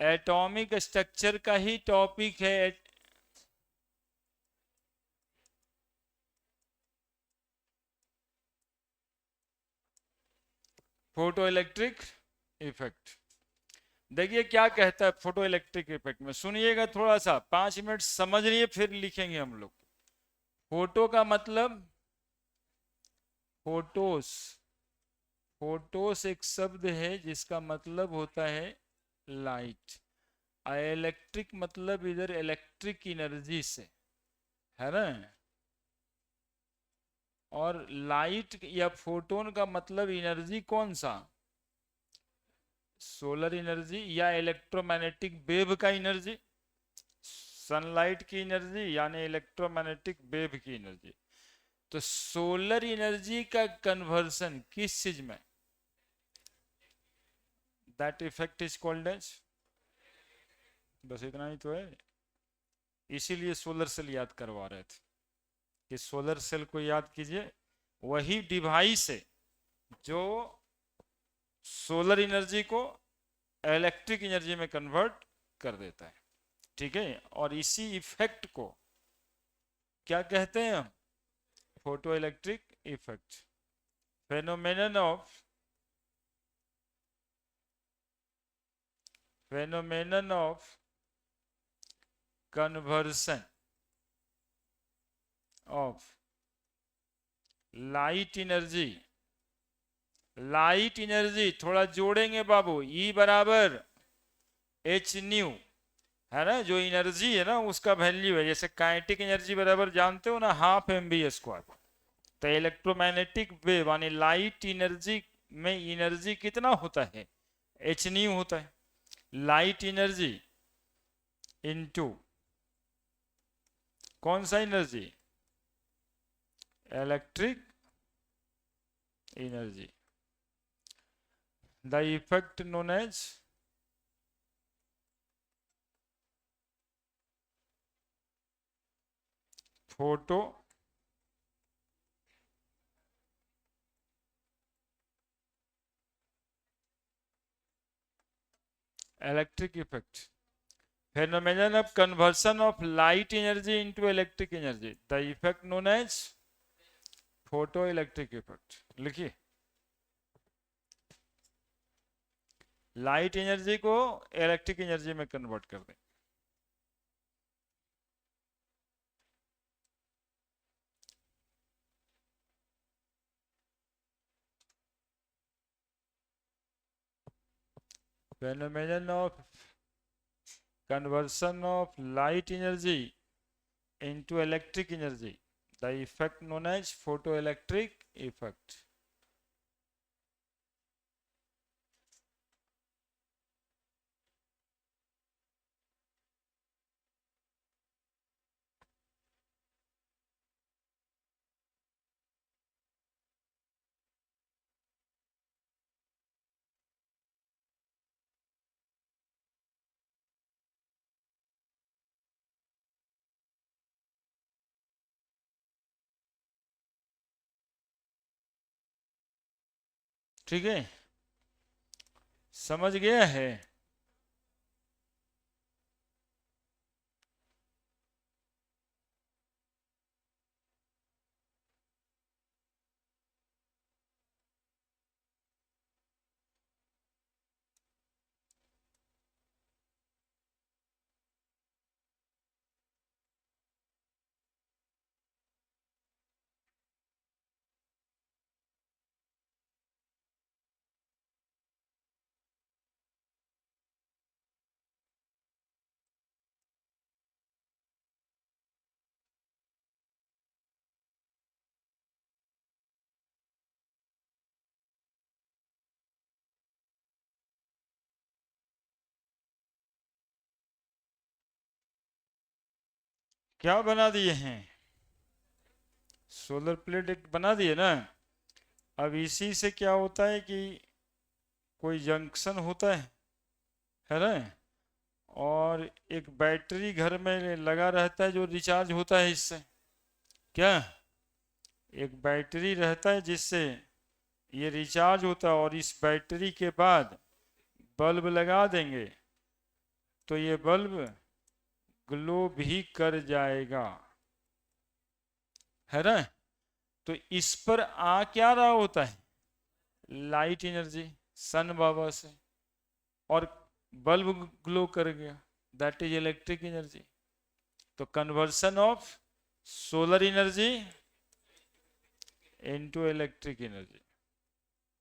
Atomic structure का ही topic है। Photo electric effect. देखिए क्या कहता है फोटो इलेक्ट्रिक इफेक्ट में, सुनिएगा थोड़ा सा, 5 मिनट समझ लिए फिर लिखेंगे हम लोग। फोटो का मतलब फोटोस, फोटोस एक शब्द है जिसका मतलब होता है लाइट। इलेक्ट्रिक मतलब इधर इलेक्ट्रिक एनर्जी से, है ना। और लाइट या फोटोन का मतलब एनर्जी कौन सा, सोलर एनर्जी या इलेक्ट्रोमैग्नेटिक वेव का एनर्जी। सनलाइट की एनर्जी यानी इलेक्ट्रोमैग्नेटिक वेव की एनर्जी। तो सोलर एनर्जी का कन्वर्सन किस चीज में, that effect is called as, बस इतना ही तो है। इसीलिए सोलर सेल याद करवा रहे थे कि सोलर सेल को याद कीजिए, वही डिवाइस है जो सोलर एनर्जी को इलेक्ट्रिक एनर्जी में कन्वर्ट कर देता है, ठीक है। और इसी इफेक्ट को क्या कहते हैं हम, photo electric effect. Phenomenon of, phenomenon of conversion of light energy, light energy थोड़ा जोड़ेंगे बाबू, ई बराबर एच न्यू, है ना। जो एनर्जी है ना उसका वैल्यू है, जैसे काइनेटिक एनर्जी बराबर जानते हो ना, हाफ एम बी स्क्वायर। तो इलेक्ट्रोमैग्नेटिक वेव यानी लाइट एनर्जी में एनर्जी कितना होता है, एच न्यू होता है। लाइट एनर्जी इनटू कौन सा energy, electric energy, the effect known as photo electric effect. phenomenon of conversion of light energy into electric energy, the effect known as photoelectric effect। लिखिए, light energy को electric energy में convert कर दें। phenomenon of conversion of light energy into electric energy, the effect known as photoelectric effect। ठीक है, समझ गया है। क्या बना दिए हैं, सोलर प्लेट एक बना दिए ना। अब इसी से क्या होता है कि कोई जंक्शन होता है ना, और एक बैटरी घर में लगा रहता है जो रिचार्ज होता है इससे। क्या, एक बैटरी रहता है जिससे ये रिचार्ज होता है, और इस बैटरी के बाद बल्ब लगा देंगे तो ये बल्ब ग्लो भी कर जाएगा, है ना। तो इस पर आ क्या रहा होता है, लाइट एनर्जी सन बाबा से, और बल्ब ग्लो कर गया, दैट इज इलेक्ट्रिक एनर्जी। तो conversion of solar energy into electric energy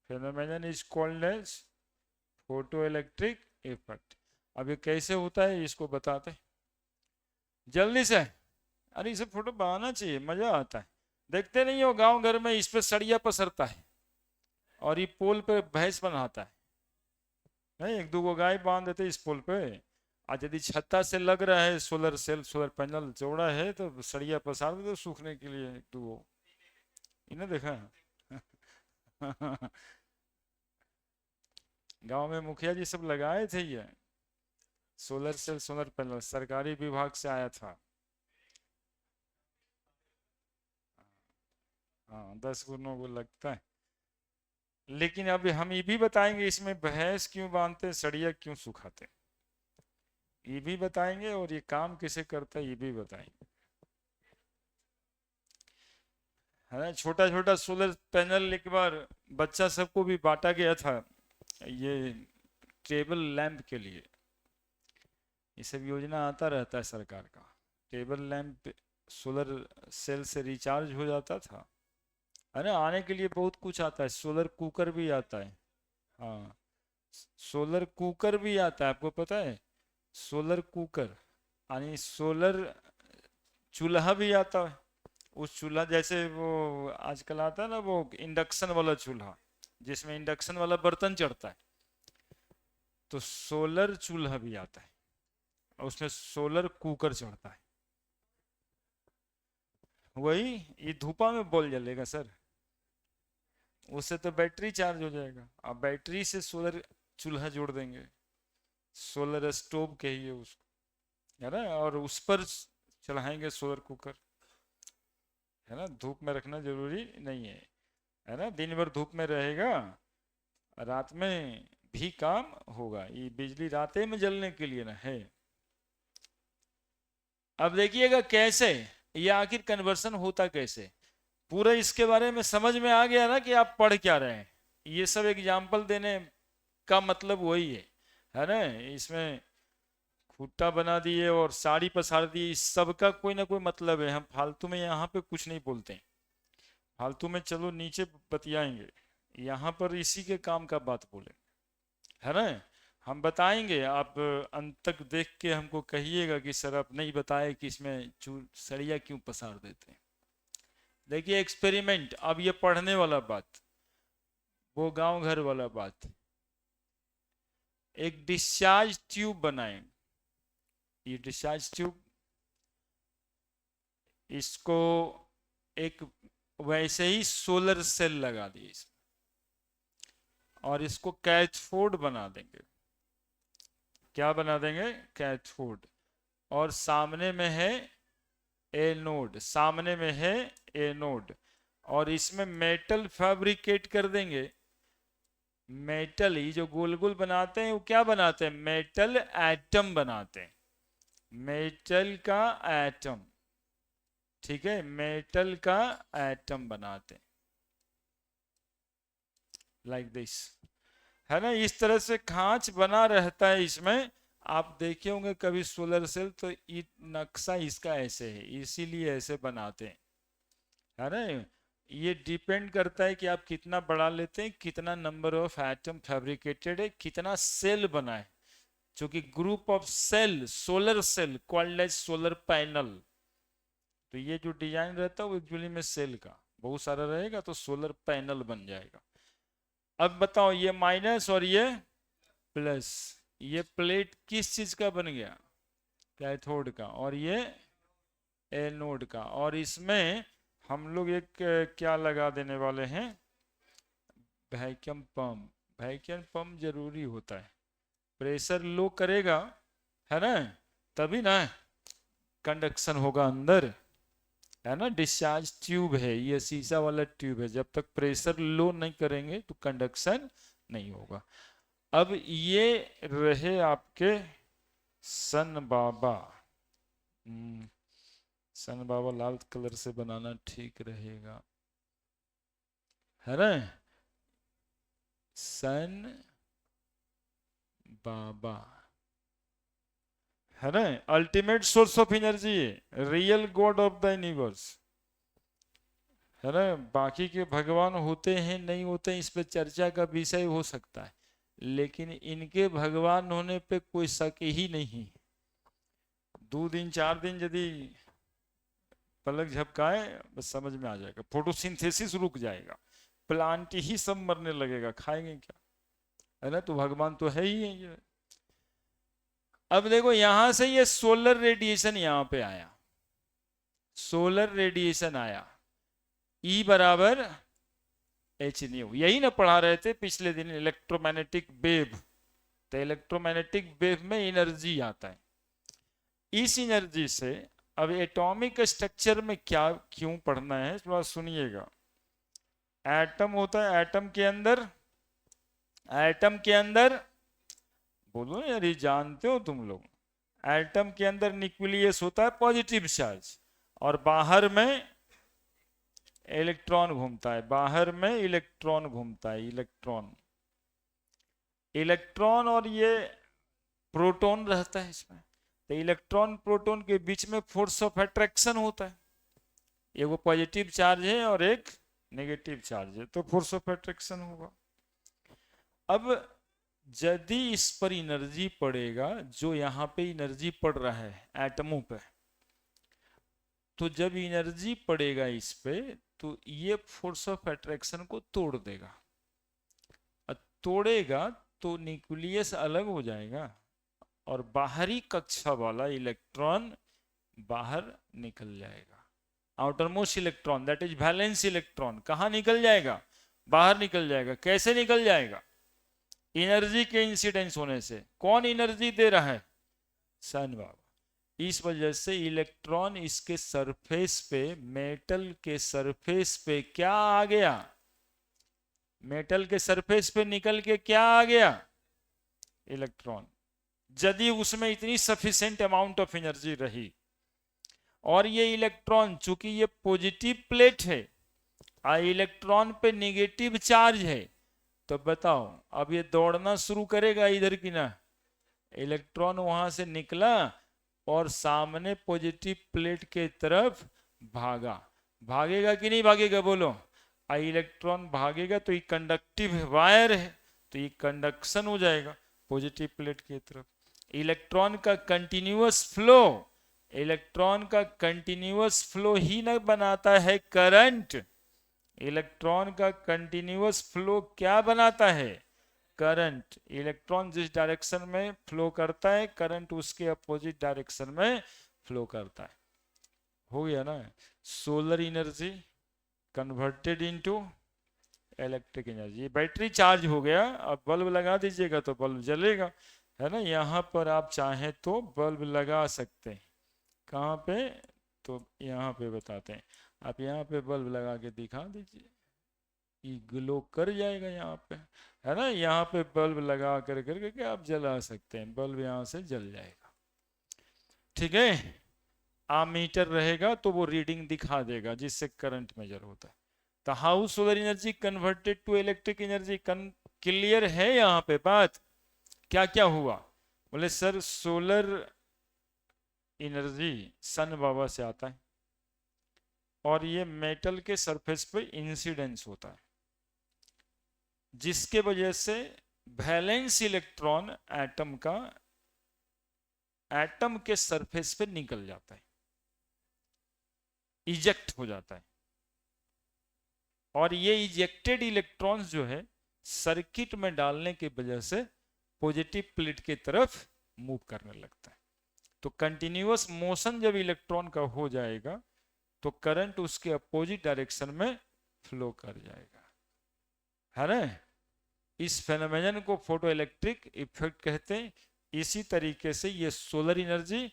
phenomenon is called as photo electric effect. अब ये कैसे होता है इसको बताते जल्दी से। अरे इसे फोटो बनाना चाहिए, मजा आता है। देखते नहीं हो गांव घर में इस पे सड़िया पसरता है और ये पोल पे भैंस बनाता है, नहीं एक दो गाय बांध देते इस पोल पे। आज यदि छत्ता से लग रहा है सोलर सेल, सोलर पैनल चौड़ा है तो सड़िया पसार देते सूखने के लिए एक दो, इन्हें देखा गांव में मुखिया जी सब लगाए थे ये सोलर सेल, सोलर पैनल, सरकारी विभाग से आया था। हाँ 10 गुनों को लगता है। लेकिन अभी हम ये भी बताएंगे इसमें भैंस क्यों बांधते, सड़िया क्यों सुखाते, ये भी बताएंगे, और ये काम कैसे करता है ये भी बताएंगे, है ना। छोटा छोटा सोलर पैनल एक बार बच्चा सबको भी बांटा गया था, ये टेबल लैंप के लिए। ये सब योजना आता रहता है सरकार का। टेबल लैंप सोलर सेल से रिचार्ज हो जाता था, है ना। आने के लिए बहुत कुछ आता है, सोलर कुकर भी आता है। हाँ सोलर कुकर भी आता है, आपको पता है, सोलर कुकर यानी सोलर चूल्हा भी आता है। उस चूल्हा जैसे वो आजकल आता है ना वो इंडक्शन वाला चूल्हा, जिसमें इंडक्शन वाला बर्तन चढ़ता है, तो सोलर चूल्हा भी आता है और उसमें सोलर कुकर चढ़ता है। वही ये धूपा में बॉल जलेगा सर, उससे तो बैटरी चार्ज हो जाएगा। अब बैटरी से सोलर चूल्हा जोड़ देंगे, सोलर स्टोव कहिए उसको, है ना, और उस पर चढ़ाएंगे सोलर कुकर, है ना। धूप में रखना जरूरी नहीं है ना। दिन भर धूप में रहेगा, रात में भी काम होगा। ये बिजली रातें में जलने के लिए ना है। अब देखिएगा कैसे ये आखिर कन्वर्सन होता कैसे, पूरा इसके बारे में समझ में आ गया ना कि आप पढ़ क्या रहे हैं। ये सब एग्जाम्पल देने का मतलब वही है ना। इसमें खुट्टा बना दिए और साड़ी पसार दी, इस सब का कोई ना कोई मतलब है। हम फालतू में यहाँ पे कुछ नहीं बोलते हैं, फालतू में चलो नीचे बतियाएंगे, यहाँ पर इसी के काम का बात बोले, है ना। हम बताएंगे, आप अंत तक देख के हमको कहिएगा कि सर आप नहीं बताए कि इसमें सड़िया क्यों पसार देते हैं। देखिए एक्सपेरिमेंट, अब ये पढ़ने वाला बात, वो गांव घर वाला बात। एक डिस्चार्ज ट्यूब बनाए, ये डिस्चार्ज ट्यूब, इसको एक वैसे ही सोलर सेल लगा दिए इसमें, और इसको कैथोड बना देंगे। क्या बना देंगे, कैथोड। और सामने में है एनोड, सामने में है एनोड, और इसमें मेटल फैब्रिकेट कर देंगे। मेटल ही जो गोल गोल बनाते हैं वो क्या बनाते हैं, मेटल एटम बनाते हैं, मेटल का एटम, ठीक है, मेटल का एटम बनाते हैं लाइक दिस, है ना। इस तरह से खांच बना रहता है इसमें। आप देखे होंगे कभी सोलर सेल, तो ये नक्शा इसका ऐसे है, इसीलिए ऐसे बनाते हैं, है ना। ये डिपेंड करता है कि आप कितना बड़ा लेते हैं, कितना नंबर ऑफ एटम फैब्रिकेटेड है, कितना सेल बना है, जो कि group of cell, solar cell called as solar panel. तो ये जो डिजाइन रहता है वो एक्चुअली में सेल का बहुत सारा रहेगा तो सोलर पैनल बन जाएगा। अब बताओ ये माइनस और ये प्लस, ये प्लेट किस चीज का बन गया, कैथोड का, और ये एनोड का। और इसमें हम लोग एक क्या लगा देने वाले हैं, वैक्यूम पंप। वैक्यूम पंप जरूरी होता है, प्रेशर लो करेगा, है ना, तभी ना कंडक्शन होगा अंदर, है ना। डिस्चार्ज ट्यूब है, ये शीशा वाला ट्यूब है, जब तक प्रेशर लो नहीं करेंगे तो कंडक्शन नहीं होगा। अब ये रहे आपके सन बाबा, सन बाबा लाल कलर से बनाना ठीक रहेगा, है ना। सन बाबा, है ना, अल्टीमेट सोर्स ऑफ एनर्जी है, real God of the universe, है ना। बाकी के भगवान होते हैं नहीं होते हैं इस पे चर्चा का विषय हो सकता है, लेकिन इनके भगवान होने पे कोई शक ही नहीं। 2 दिन 4 दिन यदि पलक झपकाए बस समझ में आ जाएगा, फोटोसिंथेसिस रुक जाएगा, प्लांट ही सब मरने लगेगा, खाएंगे क्या, है ना। तो भगवान तो है ही है ये। अब देखो यहां से ये सोलर रेडिएशन यहां पे आया, सोलर रेडिएशन आया, E बराबर एच न्यू, यही ना पढ़ा रहे थे पिछले दिन, इलेक्ट्रोमैग्नेटिक वेव। तो इलेक्ट्रोमैग्नेटिक वेव में एनर्जी आता है, इस एनर्जी से अब एटॉमिक स्ट्रक्चर में क्या क्यों पढ़ना है थोड़ा सुनिएगा। एटम होता है, एटम के अंदर बोलो यार, ये जानते हो तुम लोग, एटम के अंदर न्यूक्लियस होता है पॉजिटिव चार्ज, और बाहर में इलेक्ट्रॉन घूमता है, बाहर में इलेक्ट्रॉन घूमता है, इलेक्ट्रॉन, इलेक्ट्रॉन और ये प्रोटॉन रहता है इसमें। तो इलेक्ट्रॉन प्रोटॉन के बीच में फोर्स ऑफ अट्रैक्शन होता है, एक वो पॉजिटिव चार्ज है और एक नेगेटिव चार्ज है, तो फोर्स ऑफ अट्रैक्शन होगा। अब यदि इस पर एनर्जी पड़ेगा, जो यहाँ पे एनर्जी पड़ रहा है एटमों पे, तो जब एनर्जी पड़ेगा इस पे तो ये फोर्स ऑफ अट्रैक्शन को तोड़ देगा, तोड़ेगा तो न्यूक्लियस अलग हो जाएगा और बाहरी कक्षा वाला इलेक्ट्रॉन बाहर निकल जाएगा, outermost electron that is valence electron कहाँ निकल जाएगा, बाहर निकल जाएगा। कैसे निकल जाएगा, एनर्जी के इंसिडेंस होने से। कौन एनर्जी दे रहा है, सन बाबा। इस वजह से इलेक्ट्रॉन इसके सरफेस पे, मेटल के सरफेस पे क्या आ गया, मेटल के सरफेस पे निकल के क्या आ गया, इलेक्ट्रॉन। यदि उसमें इतनी सफिशिएंट अमाउंट ऑफ एनर्जी रही, और ये इलेक्ट्रॉन चूंकि ये पॉजिटिव प्लेट है और इलेक्ट्रॉन पे नेगेटिव चार्ज है, तो बताओ अब ये दौड़ना शुरू करेगा इधर की ना, इलेक्ट्रॉन वहां से निकला और सामने पॉजिटिव प्लेट के तरफ भागा, भागेगा कि नहीं भागेगा बोलो, इलेक्ट्रॉन भागेगा तो ये कंडक्टिव वायर है, तो ये कंडक्शन हो जाएगा पॉजिटिव प्लेट की तरफ। इलेक्ट्रॉन का कंटिन्यूअस फ्लो, इलेक्ट्रॉन का कंटिन्यूअस फ्लो ही ना बनाता है करंट, इलेक्ट्रॉन का कंटिन्यूअस फ्लो क्या बनाता है, करंट। इलेक्ट्रॉन जिस डायरेक्शन में फ्लो करता है, करंट उसके अपोजिट डायरेक्शन में फ्लो करता है। हो गया ना, solar energy converted into electric energy. Battery charge हो गया, अब बल्ब लगा दीजिएगा तो बल्ब जलेगा, है ना। यहाँ पर आप चाहें तो बल्ब लगा सकते हैं, कहाँ पे, तो यहाँ पे बताते हैं, आप यहाँ पे बल्ब लगा के दिखा दीजिए, ये ग्लो कर जाएगा यहाँ पे, है ना। यहाँ पे बल्ब लगा कर करके आप जला सकते हैं, बल्ब यहाँ से जल जाएगा, ठीक है। आमीटर रहेगा तो वो रीडिंग दिखा देगा जिससे करंट मेजर होता है। तो how solar energy converted to electric energy, clear है यहाँ पे बात, क्या क्या हुआ। बोले सर सोलर एनर्जी सन बाबा से आता है और ये मेटल के सरफेस पे इंसिडेंस होता है, जिसके वजह से वैलेंस इलेक्ट्रॉन एटम का एटम के सरफेस पे निकल जाता है, इजेक्ट हो जाता है, और ये इजेक्टेड इलेक्ट्रॉन्स जो है सर्किट में डालने की वजह से पॉजिटिव प्लेट की तरफ मूव करने लगता है। तो कंटिन्यूअस मोशन जब इलेक्ट्रॉन का हो जाएगा तो करंट उसके अपोजिट डायरेक्शन में फ्लो कर जाएगा, है ना। इस फेनोमेनन को फोटो इलेक्ट्रिक इफेक्ट कहते हैं। इसी तरीके से ये सोलर एनर्जी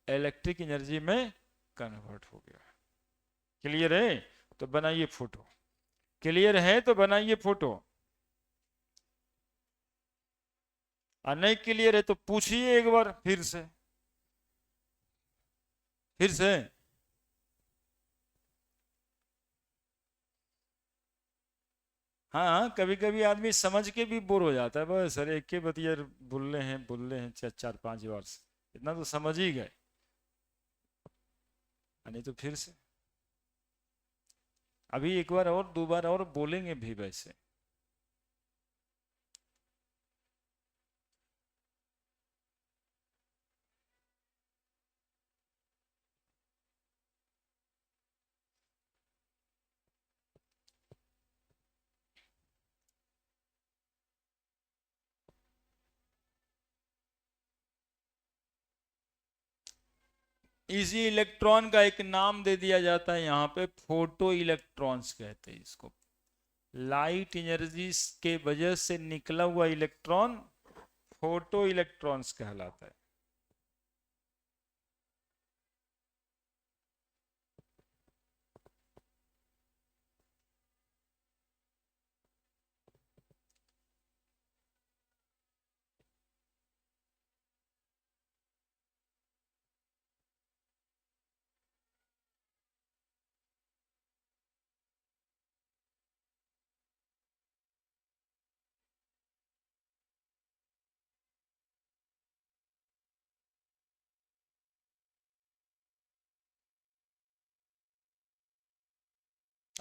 इलेक्ट्रिक एनर्जी में कन्वर्ट हो गया। क्लियर है तो बनाइए फोटो, क्लियर है तो बनाइए फोटो, और नहीं क्लियर है तो पूछिए एक बार फिर से। फिर से हाँ हाँ, कभी कभी आदमी समझ के भी बोर हो जाता है, बस सर एक के बतिया बोल रहे हैं 4-5 बार से, इतना तो समझ ही गए। नहीं तो फिर से अभी एक बार और 2 बार और बोलेंगे भी वैसे। इसी इलेक्ट्रॉन का एक नाम दे दिया जाता है यहाँ पे, फोटो इलेक्ट्रॉन्स कहते हैं इसको। लाइट एनर्जी के वजह से निकला हुआ इलेक्ट्रॉन फोटो इलेक्ट्रॉन्स कहलाता है।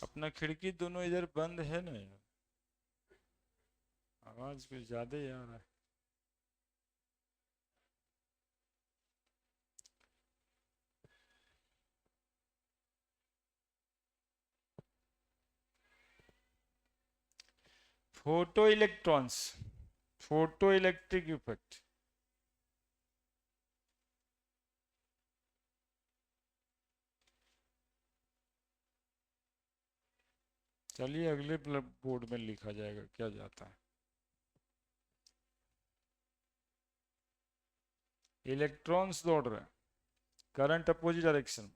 अपना खिड़की दोनों इधर बंद है ना यार, आवाज कुछ ज्यादा ही आ रहा है। Photo electrons, photo electric effect. चलिए अगले बोर्ड में लिखा जाएगा क्या जाता है। इलेक्ट्रॉन्स दौड़ रहे हैं करंट अपोजिट डायरेक्शन,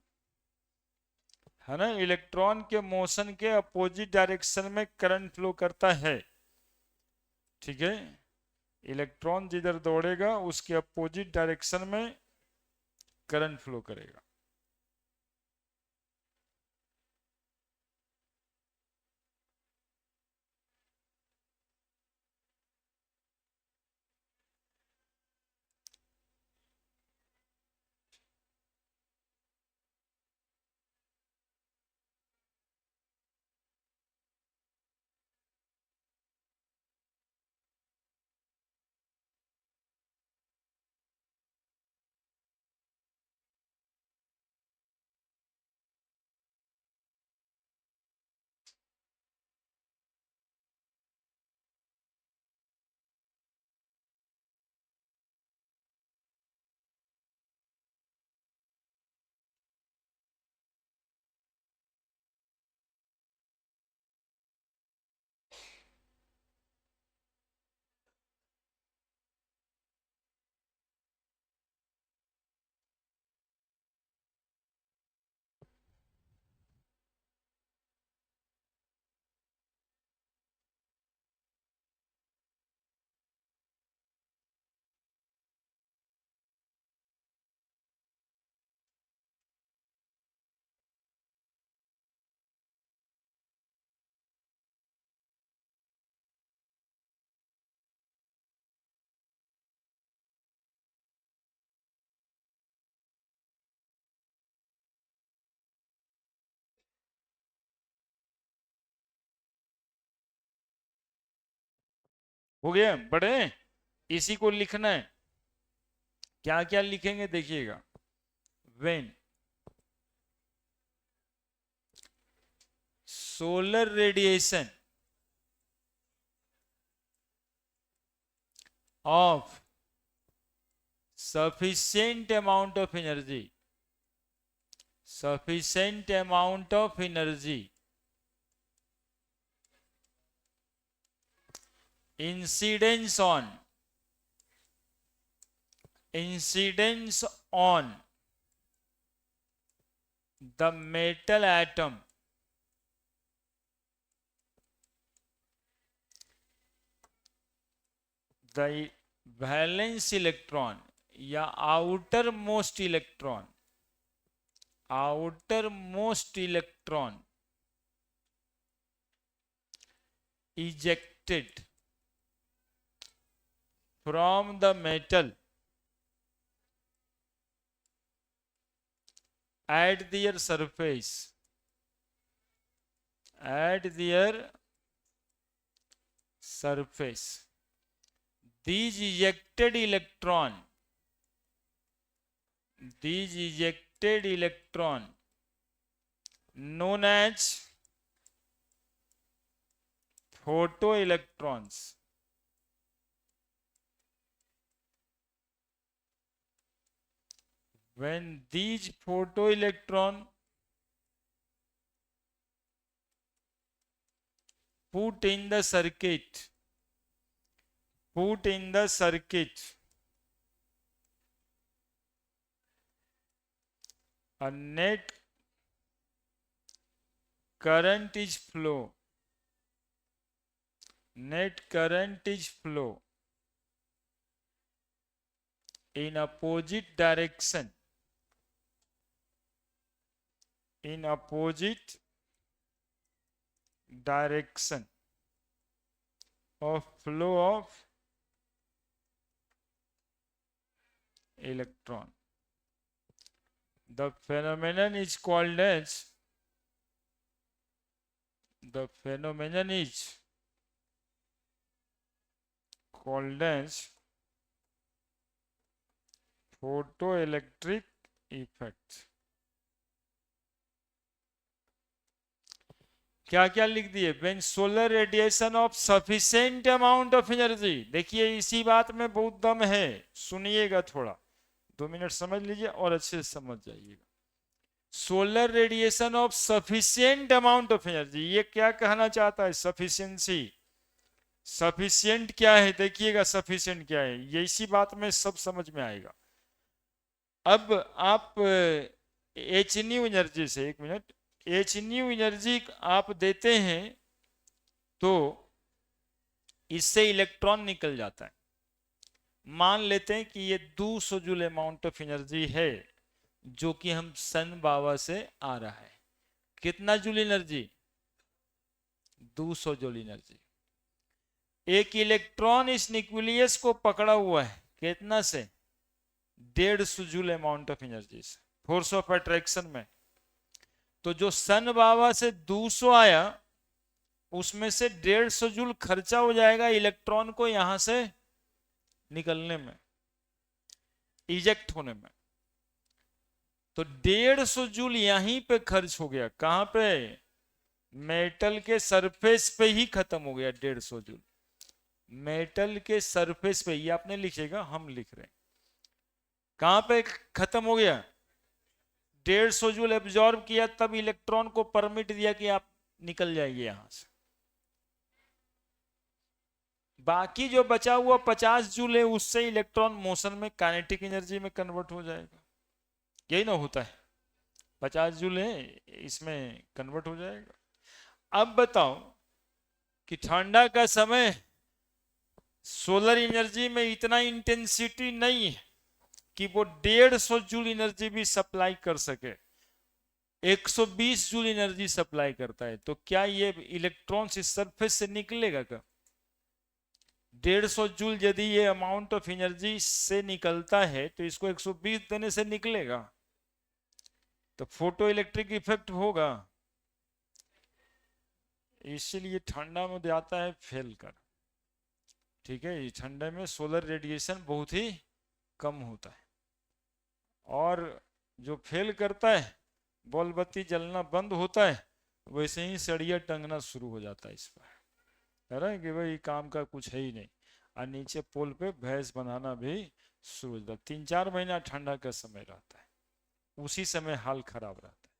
है ना, इलेक्ट्रॉन के मोशन के अपोजिट डायरेक्शन में करंट फ्लो करता है। ठीक है, इलेक्ट्रॉन जिधर दौड़ेगा उसके अपोजिट डायरेक्शन में करंट फ्लो करेगा। हो गया बड़े, इसी को लिखना है। क्या क्या लिखेंगे देखिएगा। When solar radiation of sufficient amount of energy, sufficient amount of energy incidence on, incidence on the metal atom, the valence electron या outer most electron outer most electron ejected from the metal at their surface, these ejected electron known as photoelectrons when these photoelectron put in the circuit a net current is flow in opposite direction of flow of electron. The phenomenon is called as photoelectric effect. क्या क्या लिख दिए? when solar radiation of sufficient amount of energy. देखिए इसी बात में बहुत दम है, सुनिएगा थोड़ा, 2 मिनट समझ लीजिए और अच्छे से समझ जाइएगा. Solar radiation of sufficient amount of energy, ये क्या कहना चाहता है? सफिशिएंसी. सफिशिएंट क्या है देखिएगा, सफिशिएंट क्या है, ये इसी बात में सब समझ में आएगा. अब आप एच न्यू एनर्जी से, 1 मिनट, एच न्यू एनर्जी आप देते हैं तो इससे इलेक्ट्रॉन निकल जाता है. मान लेते हैं कि ये 200 जूल अमाउंट ऑफ एनर्जी है जो कि हम सन बाबा से आ रहा है. कितना जूल एनर्जी? 200 joule energy. एक इलेक्ट्रॉन इस न्यूक्लियस को पकड़ा हुआ है, कितना से? 150 जूल अमाउंट ऑफ एनर्जी से, फोर्स ऑफ अट्रैक्शन में. तो जो सन बाबा से 200 आया उसमें से 150 जूल खर्चा हो जाएगा इलेक्ट्रॉन को यहां से निकलने में, इजेक्ट होने में. तो 150 जूल यहीं पे खर्च हो गया. कहां पे? मेटल के सरफेस पे ही खत्म हो गया 150 जूल. मेटल के सरफेस पे, ये आपने लिखेगा, हम लिख रहे हैं. कहां पे खत्म हो गया? 150 जूल एब्जॉर्ब किया, तब इलेक्ट्रॉन को परमिट दिया कि आप निकल जाइए यहां से. बाकी जो बचा हुआ 50 जूल है उससे इलेक्ट्रॉन मोशन में काइनेटिक एनर्जी में कन्वर्ट हो जाएगा. यही ना होता है? 50 जूल है, इसमें कन्वर्ट हो जाएगा. अब बताओ कि ठंडा का समय सोलर एनर्जी में इतना इंटेंसिटी नहीं है कि वो 150 जूल एनर्जी भी सप्लाई कर सके. 120 जूल एनर्जी सप्लाई करता है. तो क्या ये इलेक्ट्रॉन इस सरफेस से निकलेगा? क्या 150 जूल यदि ये अमाउंट ऑफ एनर्जी से निकलता है तो इसको 120 देने से निकलेगा, तो फोटो इलेक्ट्रिक इफेक्ट होगा. इसीलिए ठंडा में जाता है फेल कर. ठीक है, ठंडे में सोलर रेडिएशन बहुत ही कम होता है. और जो फेल करता है, बॉल बत्ती जलना बंद होता है, वैसे ही सड़िया टंगना शुरू हो जाता है इस पर. कह रहे हैं कि भाई काम का कुछ है ही नहीं, और नीचे पोल पे भैंस बनाना भी शुरू हो जाता है. 3-4 महीना ठंडा का समय रहता है, उसी समय हाल खराब रहता है.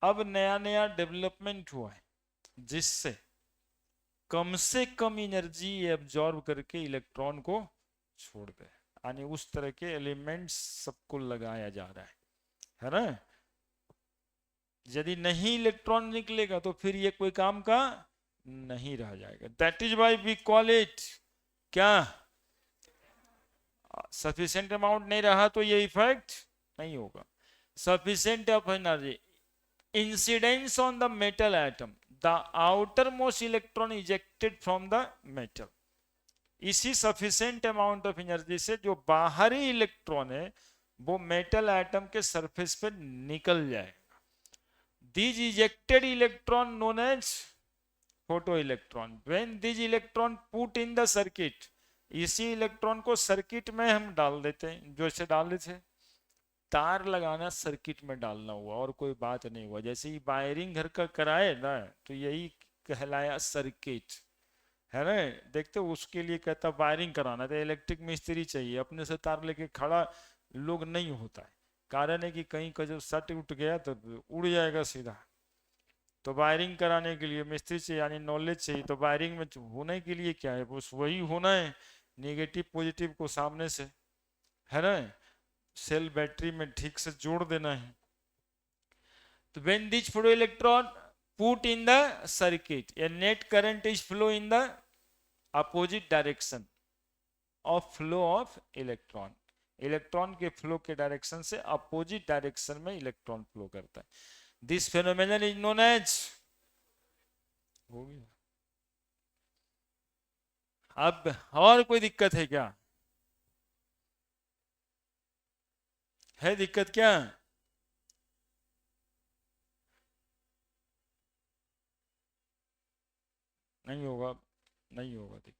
अब नया नया डेवलपमेंट हुआ है जिससे कम से कम एनर्जी एब्जॉर्ब करके इलेक्ट्रॉन को छोड़ दे, यानी उस तरह के एलिमेंट्स सबको लगाया जा रहा है ना. यदि नहीं इलेक्ट्रॉन निकलेगा तो फिर ये कोई काम का नहीं रह जाएगा. That is why we call it क्या? सफिशिएंट अमाउंट नहीं रहा तो ये इफेक्ट नहीं होगा. sufficient of energy incidence on the metal atom, the outermost electron ejected from the metal. इसी sufficient amount of energy से जो बाहरी इलेक्ट्रॉन है वो मेटल एटम के सरफेस पे निकल जाएगा. These ejected electron known as photoelectron. When these electron put in the circuit, इसी इलेक्ट्रॉन को सर्किट में हम डाल देते हैं. जो ऐसे डाले थे तार लगाना, सर्किट में डालना हुआ और कोई बात नहीं हुआ. जैसे ही वायरिंग घर का कराए ना तो यही कहलाया सर्किट है ना. देखते उसके लिए कहता वायरिंग कराना तो इलेक्ट्रिक मिस्त्री चाहिए, अपने से तार लेके खड़ा लोग नहीं होता है. कारण है कि कहीं का जब सट उठ गया तो उड़ जाएगा सीधा. तो वायरिंग कराने के लिए मिस्त्री चाहिए, यानी नॉलेज चाहिए. तो वायरिंग में होने के लिए क्या है, बस वही होना है, नेगेटिव पॉजिटिव को सामने से है ना सेल बैटरी में ठीक से जोड़ देना है. तो when this photoelectron put in the circuit, a net current is flow in the opposite direction of flow of electron. Electron के फ्लो के डायरेक्शन से अपोजिट डायरेक्शन में इलेक्ट्रॉन फ्लो करता है. This phenomenon is known as. हो गया. अब और कोई दिक्कत है क्या? है दिक्कत क्या? नहीं होगा, नहीं होगा दिक्कत.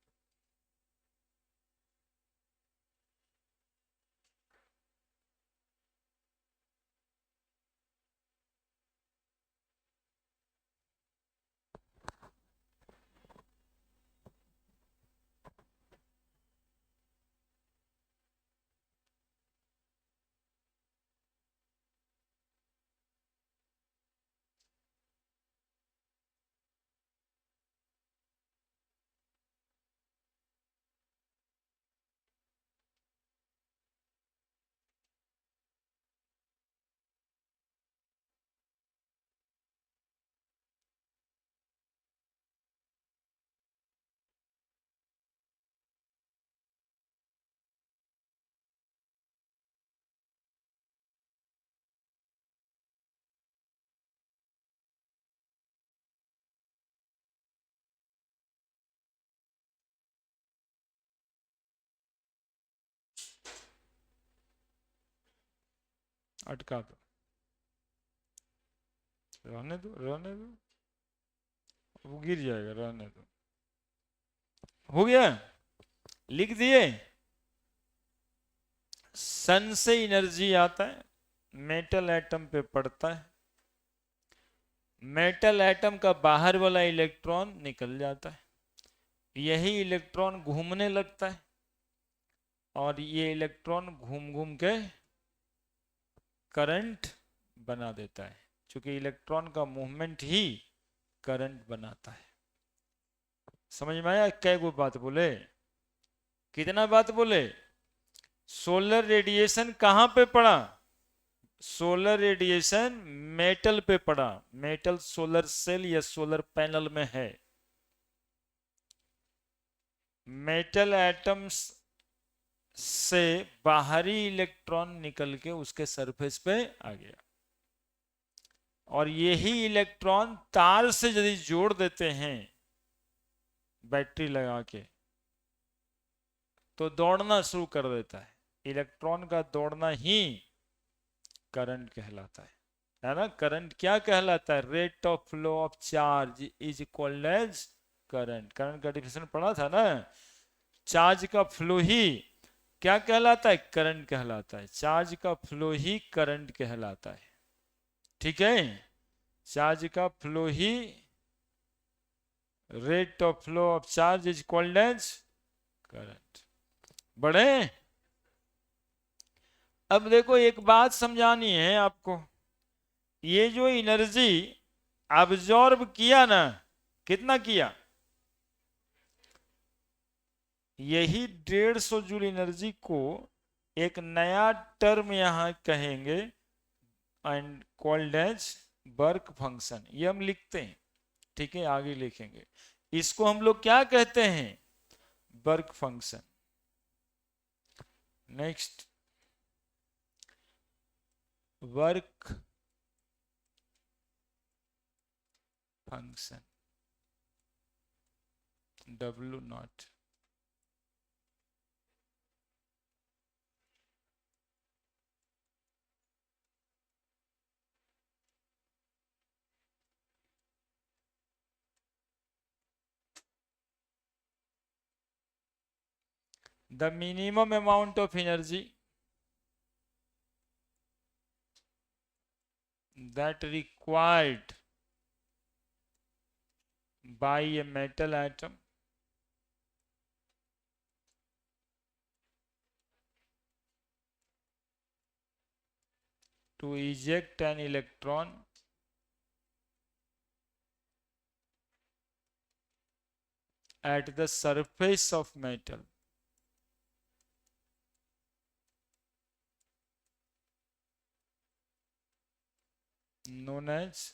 अटका दो, रहने दो, रहने दो, वो गिर जाएगा, रहने दो. हो गया, लिख दिए. सन से एनर्जी आता है, मेटल एटम पे पड़ता है, मेटल एटम का बाहर वाला इलेक्ट्रॉन निकल जाता है, यही इलेक्ट्रॉन घूमने लगता है और ये इलेक्ट्रॉन घूम घूम के करंट बना देता है, क्योंकि इलेक्ट्रॉन का मूवमेंट ही करंट बनाता है. समझ में आया? क्या वो बात बोले, कितना बात बोले. सोलर रेडिएशन कहां पे पड़ा? सोलर रेडिएशन मेटल पे पड़ा. मेटल सोलर सेल या सोलर पैनल में है. मेटल एटम्स से बाहरी इलेक्ट्रॉन निकल के उसके सरफेस पे आ गया और यही इलेक्ट्रॉन तार से यदि जोड़ देते हैं बैटरी लगा के तो दौड़ना शुरू कर देता है. इलेक्ट्रॉन का दौड़ना ही करंट कहलाता है ना. करंट क्या कहलाता है? Rate of flow of charge is equal as current. Current का डिफिनेशन पढ़ा था ना. चार्ज का फ्लो ही क्या कहलाता है? करंट कहलाता है. चार्ज का फ्लो ही करंट कहलाता है. ठीक है, चार्ज का फ्लो ही, rate of flow of charge is equal as current. बढ़े. अब देखो एक बात समझानी है आपको. ये जो एनर्जी अब्जॉर्ब किया ना, कितना किया? यही 150 जूल एनर्जी को एक नया टर्म यहां कहेंगे and called as work function. ये हम लिखते हैं, ठीक है, आगे लिखेंगे. इसको हम लोग क्या कहते हैं? Work function. Next, work function W not the minimum amount of energy that required by a metal atom to eject an electron at the surface of metal known as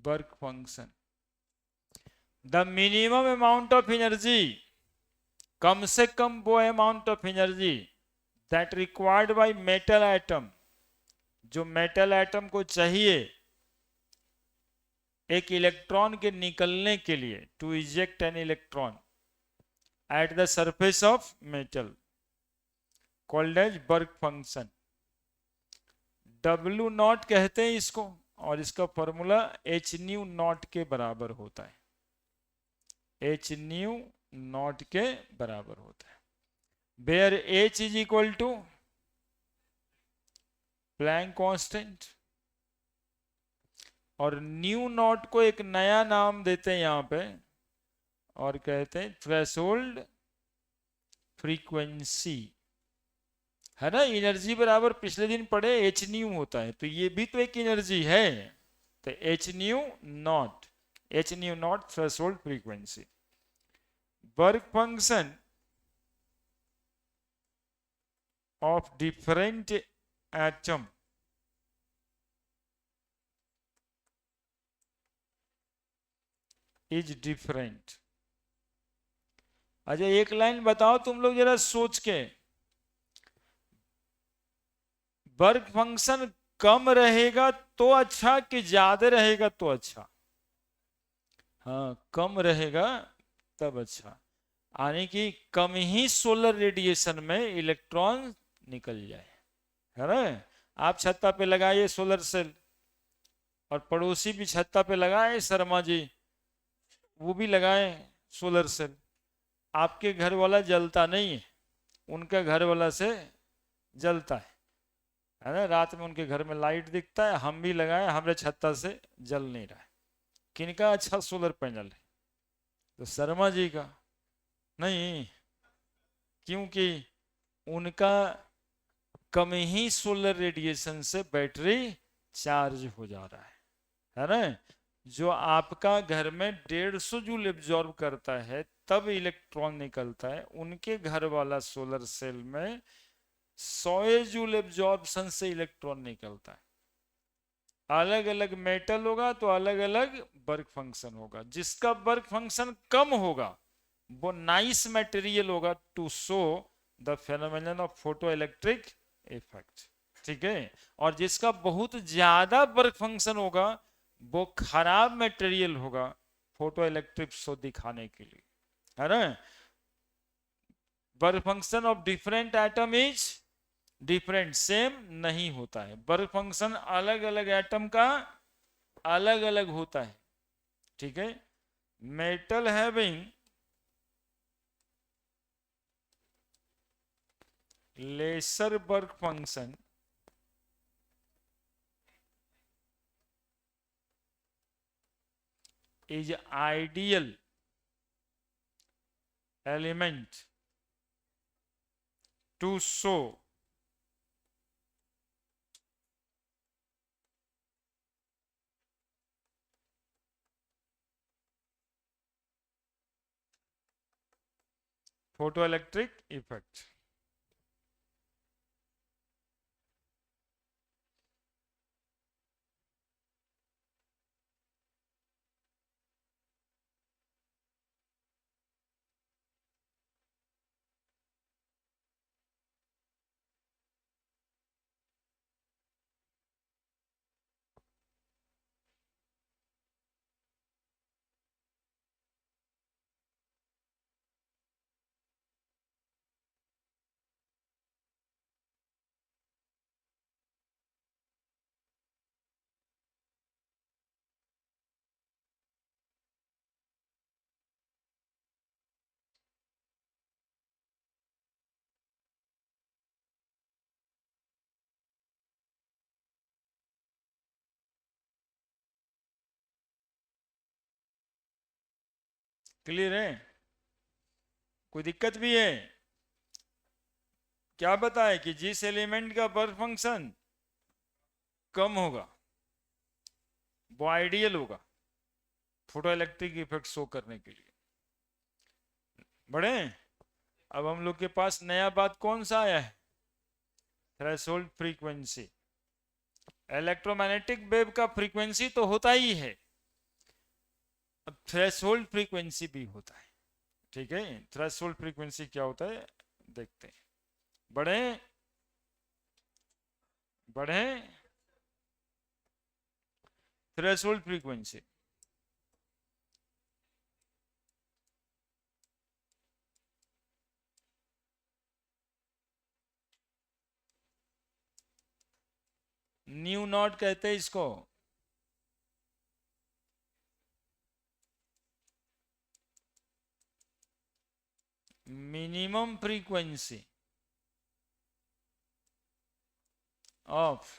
work function. The minimum amount of energy, कम से कम वो amount of energy that required by metal atom, जो metal atom को चाहिए एक electron के निकलने के लिए, to eject an electron at the surface of metal, called as work function. W naught कहते हैं इसको, और इसका फॉर्मूला एच न्यू नॉट के बराबर होता है. एच न्यू नॉट के बराबर होता है. Where H is equal to Planck constant, और न्यू नॉट को एक नया नाम देते हैं यहां पे और कहते हैं थ्रेशोल्ड फ्रीक्वेंसी, है ना. एनर्जी बराबर पिछले दिन पढ़े एच न्यू होता है, तो ये भी तो एक एनर्जी है. तो H nu not threshold frequency. Work function of different atom is different. अच्छा एक लाइन बताओ तुम लोग जरा सोच के, वर्क फंक्शन कम रहेगा तो अच्छा कि ज्यादा रहेगा तो अच्छा? हाँ, कम रहेगा तब अच्छा, यानी कि कम ही सोलर रेडिएशन में इलेक्ट्रॉन निकल जाए, है ना. आप छत्ता पे लगाइए सोलर सेल, और पड़ोसी भी छत्ता पे लगाए, शर्मा जी वो भी लगाए सोलर सेल. आपके घर वाला जलता नहीं है, उनका घर वाला से जलता है ना. रात में उनके घर में लाइट दिखता है, हम भी लगाए, हमारे छत्ता से जल नहीं रहा है. किनका अच्छा सोलर पैनल है? तो शर्मा जी का. नहीं, क्योंकि उनका कम ही सोलर रेडिएशन से बैटरी चार्ज हो जा रहा है ना. जो आपका घर में 150 जूल एब्जॉर्ब करता है तब इलेक्ट्रॉन निकलता है, उनके घर वाला सोलर सेल में 100 जूल एब्जॉर्प्शन से इलेक्ट्रॉन निकलता है. अलग अलग मेटल होगा तो अलग अलग वर्क फंक्शन होगा. जिसका वर्क फंक्शन कम होगा वो नाइस मटेरियल होगा to show the phenomenon of photo electric effect. ठीक है. और जिसका बहुत ज्यादा वर्क फंक्शन होगा वो खराब मटेरियल होगा फोटो इलेक्ट्रिक शो दिखाने के लिए, है ना. Work function of different atom is different, same नहीं होता है. वर्क फंक्शन अलग अलग एटम का अलग अलग होता है. ठीक है. Metal having lesser work function is ideal element to show photoelectric effect. Clear है? कोई दिक्कत भी है? क्या बताए कि जिस एलिमेंट का वर्क फंक्शन कम होगा वो आइडियल होगा फोटो इलेक्ट्रिक इफेक्ट शो करने के लिए। बढ़े? अब हम लोग के पास नया बात कौन सा आया है? Threshold frequency. इलेक्ट्रोमैग्नेटिक वेव का फ्रीक्वेंसी तो होता ही है, अब थ्रेशोल्ड फ्रीक्वेंसी भी होता है। ठीक है, थ्रेशोल्ड फ्रीक्वेंसी क्या होता है देखते हैं। बढ़े? बढ़े? थ्रेशोल्ड फ्रीक्वेंसी न्यू नॉट कहते हैं इसको। Minimum frequency of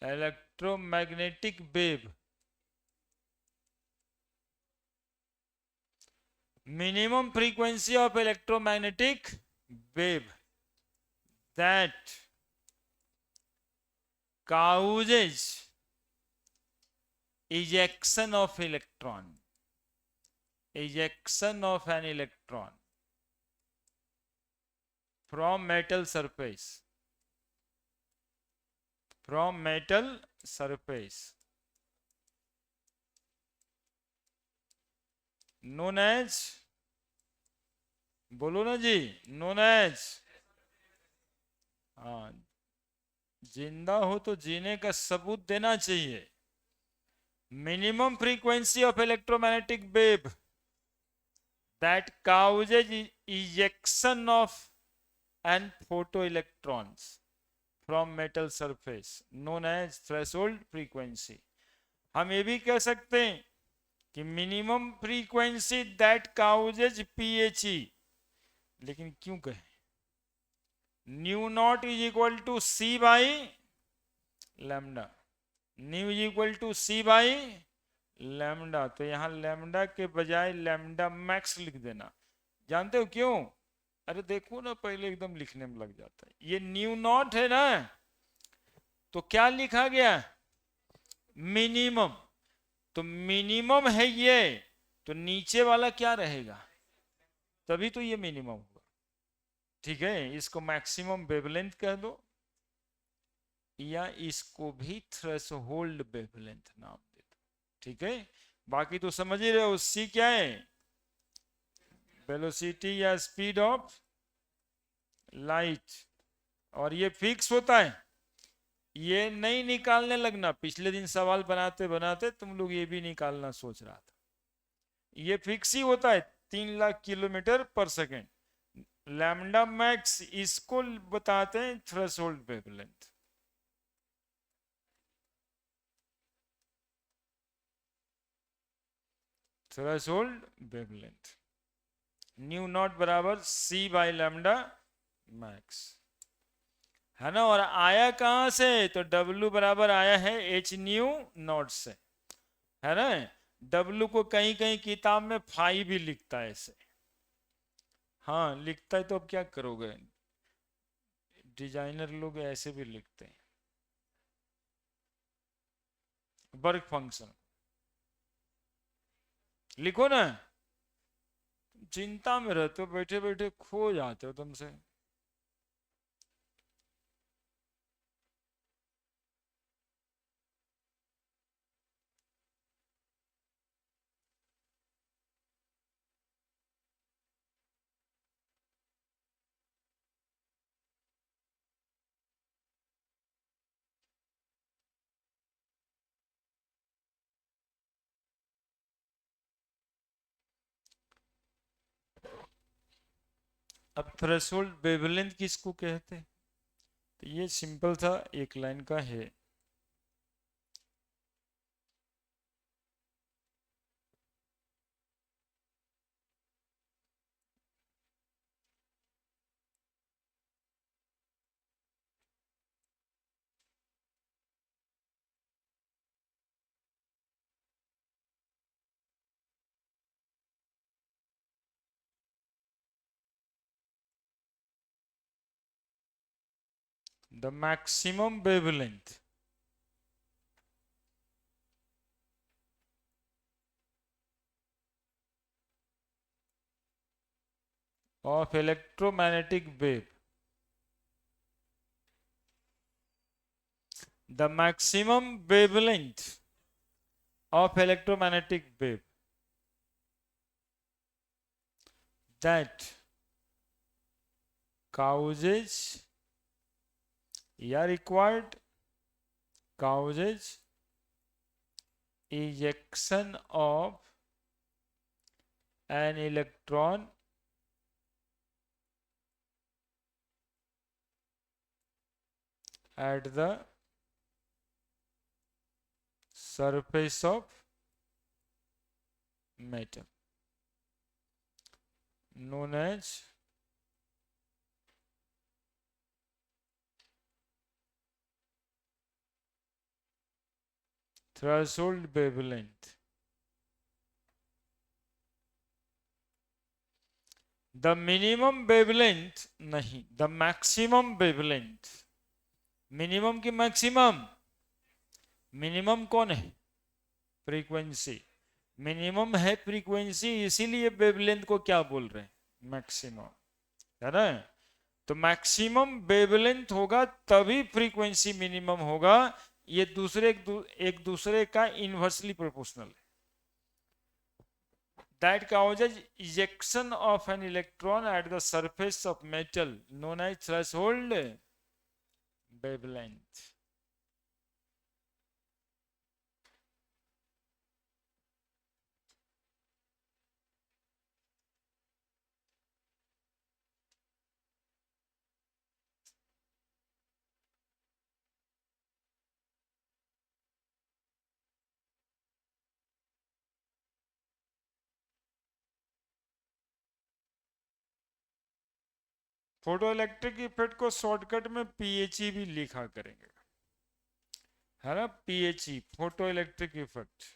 electromagnetic wave, minimum frequency of electromagnetic wave that causes ejection of electron, ejection of an electron from metal surface, from metal surface known as, बोलो ना जी, known as, हाँ, जिंदा हो तो जीने का सबूत देना चाहिए। Minimum frequency of electromagnetic wave that causes ejection of and photoelectrons from metal surface known as threshold frequency। हम ये भी कह सकते हैं कि minimum frequency that causes PHE, लेकिन क्यों कहें? Nu naught is equal to c by lambda, nu is equal to c by lambda, तो यहां लैम्डा के बजाय लैम्डा मैक्स लिख देना। जानते हो क्यों? अरे देखो ना, पहले एकदम लिखने में लग जाता है। ये न्यू नॉट है ना, तो क्या लिखा गया? मिनिमम। तो मिनिमम है ये, तो नीचे वाला क्या रहेगा? तभी तो ये मिनिमम होगा। ठीक है, इसको मैक्सिमम वेवलेंथ कह दो, या इसको भी थ्रेशोल्ड वेवलेंथ नाम दे दो। ठीक है, बाकी तो समझ ही रहे हो। सी क्या है? वेलोसिटी या स्पीड ऑफ लाइट, और ये फिक्स होता है। ये नहीं निकालने लगना, पिछले दिन सवाल बनाते बनाते तुम लोग ये भी निकालना सोच रहा था। ये फिक्स ही होता है, 3 लाख किलोमीटर पर सेकेंड। लैम्डा मैक्स इसको बताते हैं threshold wavelength. Threshold wavelength new naught बराबर सी बाई लैम्डा मैक्स, है ना। और आया कहां से? तो W बराबर आया है एच न्यू नॉट से, है ना। W को कहीं कहीं किताब में फाई भी लिखता है ऐसे। हाँ लिखता है, तो अब क्या करोगे, डिजाइनर लोग ऐसे भी लिखते हैं वर्क फंक्शन। लिखो ना, चिंता में रहते हो, बैठे बैठे खो जाते हो तुमसे। अब थ्रेशोल्ड वेवलेंथ किसको कहते हैं? तो ये सिंपल था, एक लाइन का है। the maximum wavelength of electromagnetic wave, the maximum wavelength of electromagnetic wave that causes required causes ejection of an electron at the surface of metal, known as threshold wavelength. The minimum wavelength नहीं, the maximum wavelength. Minimum की maximum, minimum कौन है? Frequency. Minimum है frequency, इसीलिए wavelength को क्या बोल रहे हैं? मैक्सिमम, है ना? तो मैक्सिमम वेवलेंथ होगा तभी फ्रीक्वेंसी मिनिमम होगा। ये एक दूसरे का इनवर्सली प्रोपोर्शनल है। That causes ejection of an electron at the surface of metal, known as threshold wavelength. Photo electric effect को शॉर्टकट में पीएचई भी लिखा करेंगे, है ना? PHE, photo electric effect.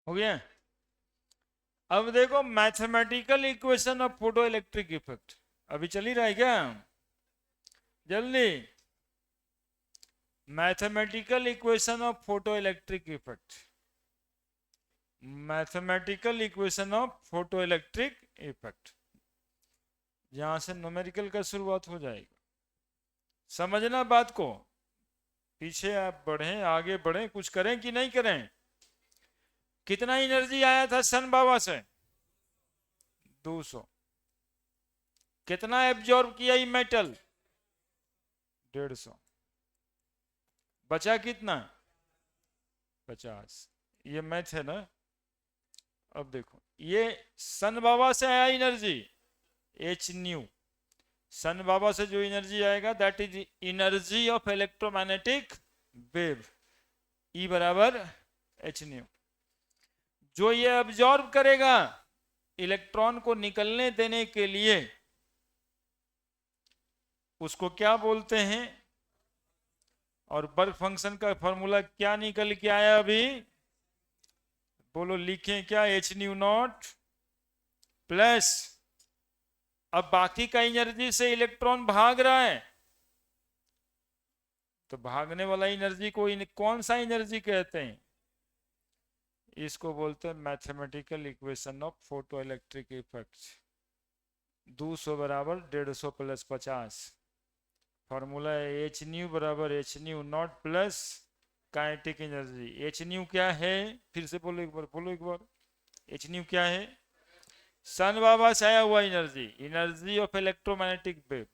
हो गया? अब देखो mathematical equation of photo electric effect, अभी चल ही रहा है क्या? जल्दी, mathematical equation of photo electric effect, mathematical equation of photo electric effect. यहां से न्यूमेरिकल का शुरुआत हो जाएगा। समझना बात को, पीछे आप बढ़े आगे बढ़े, कुछ करें कि नहीं करें? कितना एनर्जी आया था सन बाबा से? 200। कितना एब्जॉर्ब किया ये मेटल? 150। बचा कितना? 50। ये मैथ है ना? अब देखो, ये सन बाबा से आया एनर्जी एच न्यू। सन बाबा से जो एनर्जी आएगा that is energy of electromagnetic wave, E बराबर एच न्यू। जो ये अब्जॉर्ब करेगा इलेक्ट्रॉन को निकलने देने के लिए उसको क्या बोलते हैं? और वर्क फंक्शन का फॉर्मूला क्या निकल के आया अभी? बोलो, लिखें क्या? एच न्यू नॉट प्लस, अब बाकी का एनर्जी से इलेक्ट्रॉन भाग रहा है, तो भागने वाला एनर्जी को कौन सा एनर्जी कहते हैं? इसको बोलते हैं mathematical equation of photo electric effect. 200 बराबर 150 प्लस 50। फॉर्मूला है एच न्यू बराबर H nu not plus kinetic energy. H nu क्या है? फिर से बोलो एक बार, बोलो एक बार। एच न्यू क्या है? सन बाबा से आया हुआ energy, energy of electromagnetic wave.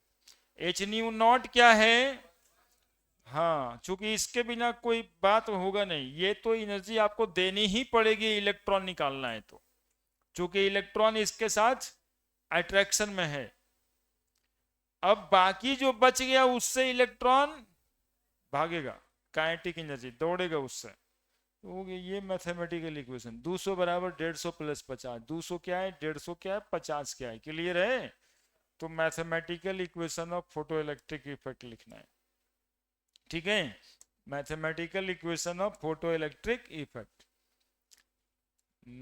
H nu not क्या है? हाँ, चूंकि इसके बिना कोई बात होगा नहीं, ये तो एनर्जी आपको देनी ही पड़ेगी इलेक्ट्रॉन निकालना है तो, चूंकि इलेक्ट्रॉन इसके साथ अट्रैक्शन में है। अब बाकी जो बच गया उससे इलेक्ट्रॉन भागेगा, काइनेटिक एनर्जी दौड़ेगा उससे, तो हो गया ये मैथमेटिकल इक्वेशन। 200 बराबर 150 प्लस 50। 200 क्या है, 150 क्या है, 50 क्या है? क्लियर है? तो mathematical equation of photo electric effect लिखना है, ठीक है? Mathematical equation of photo electric effect,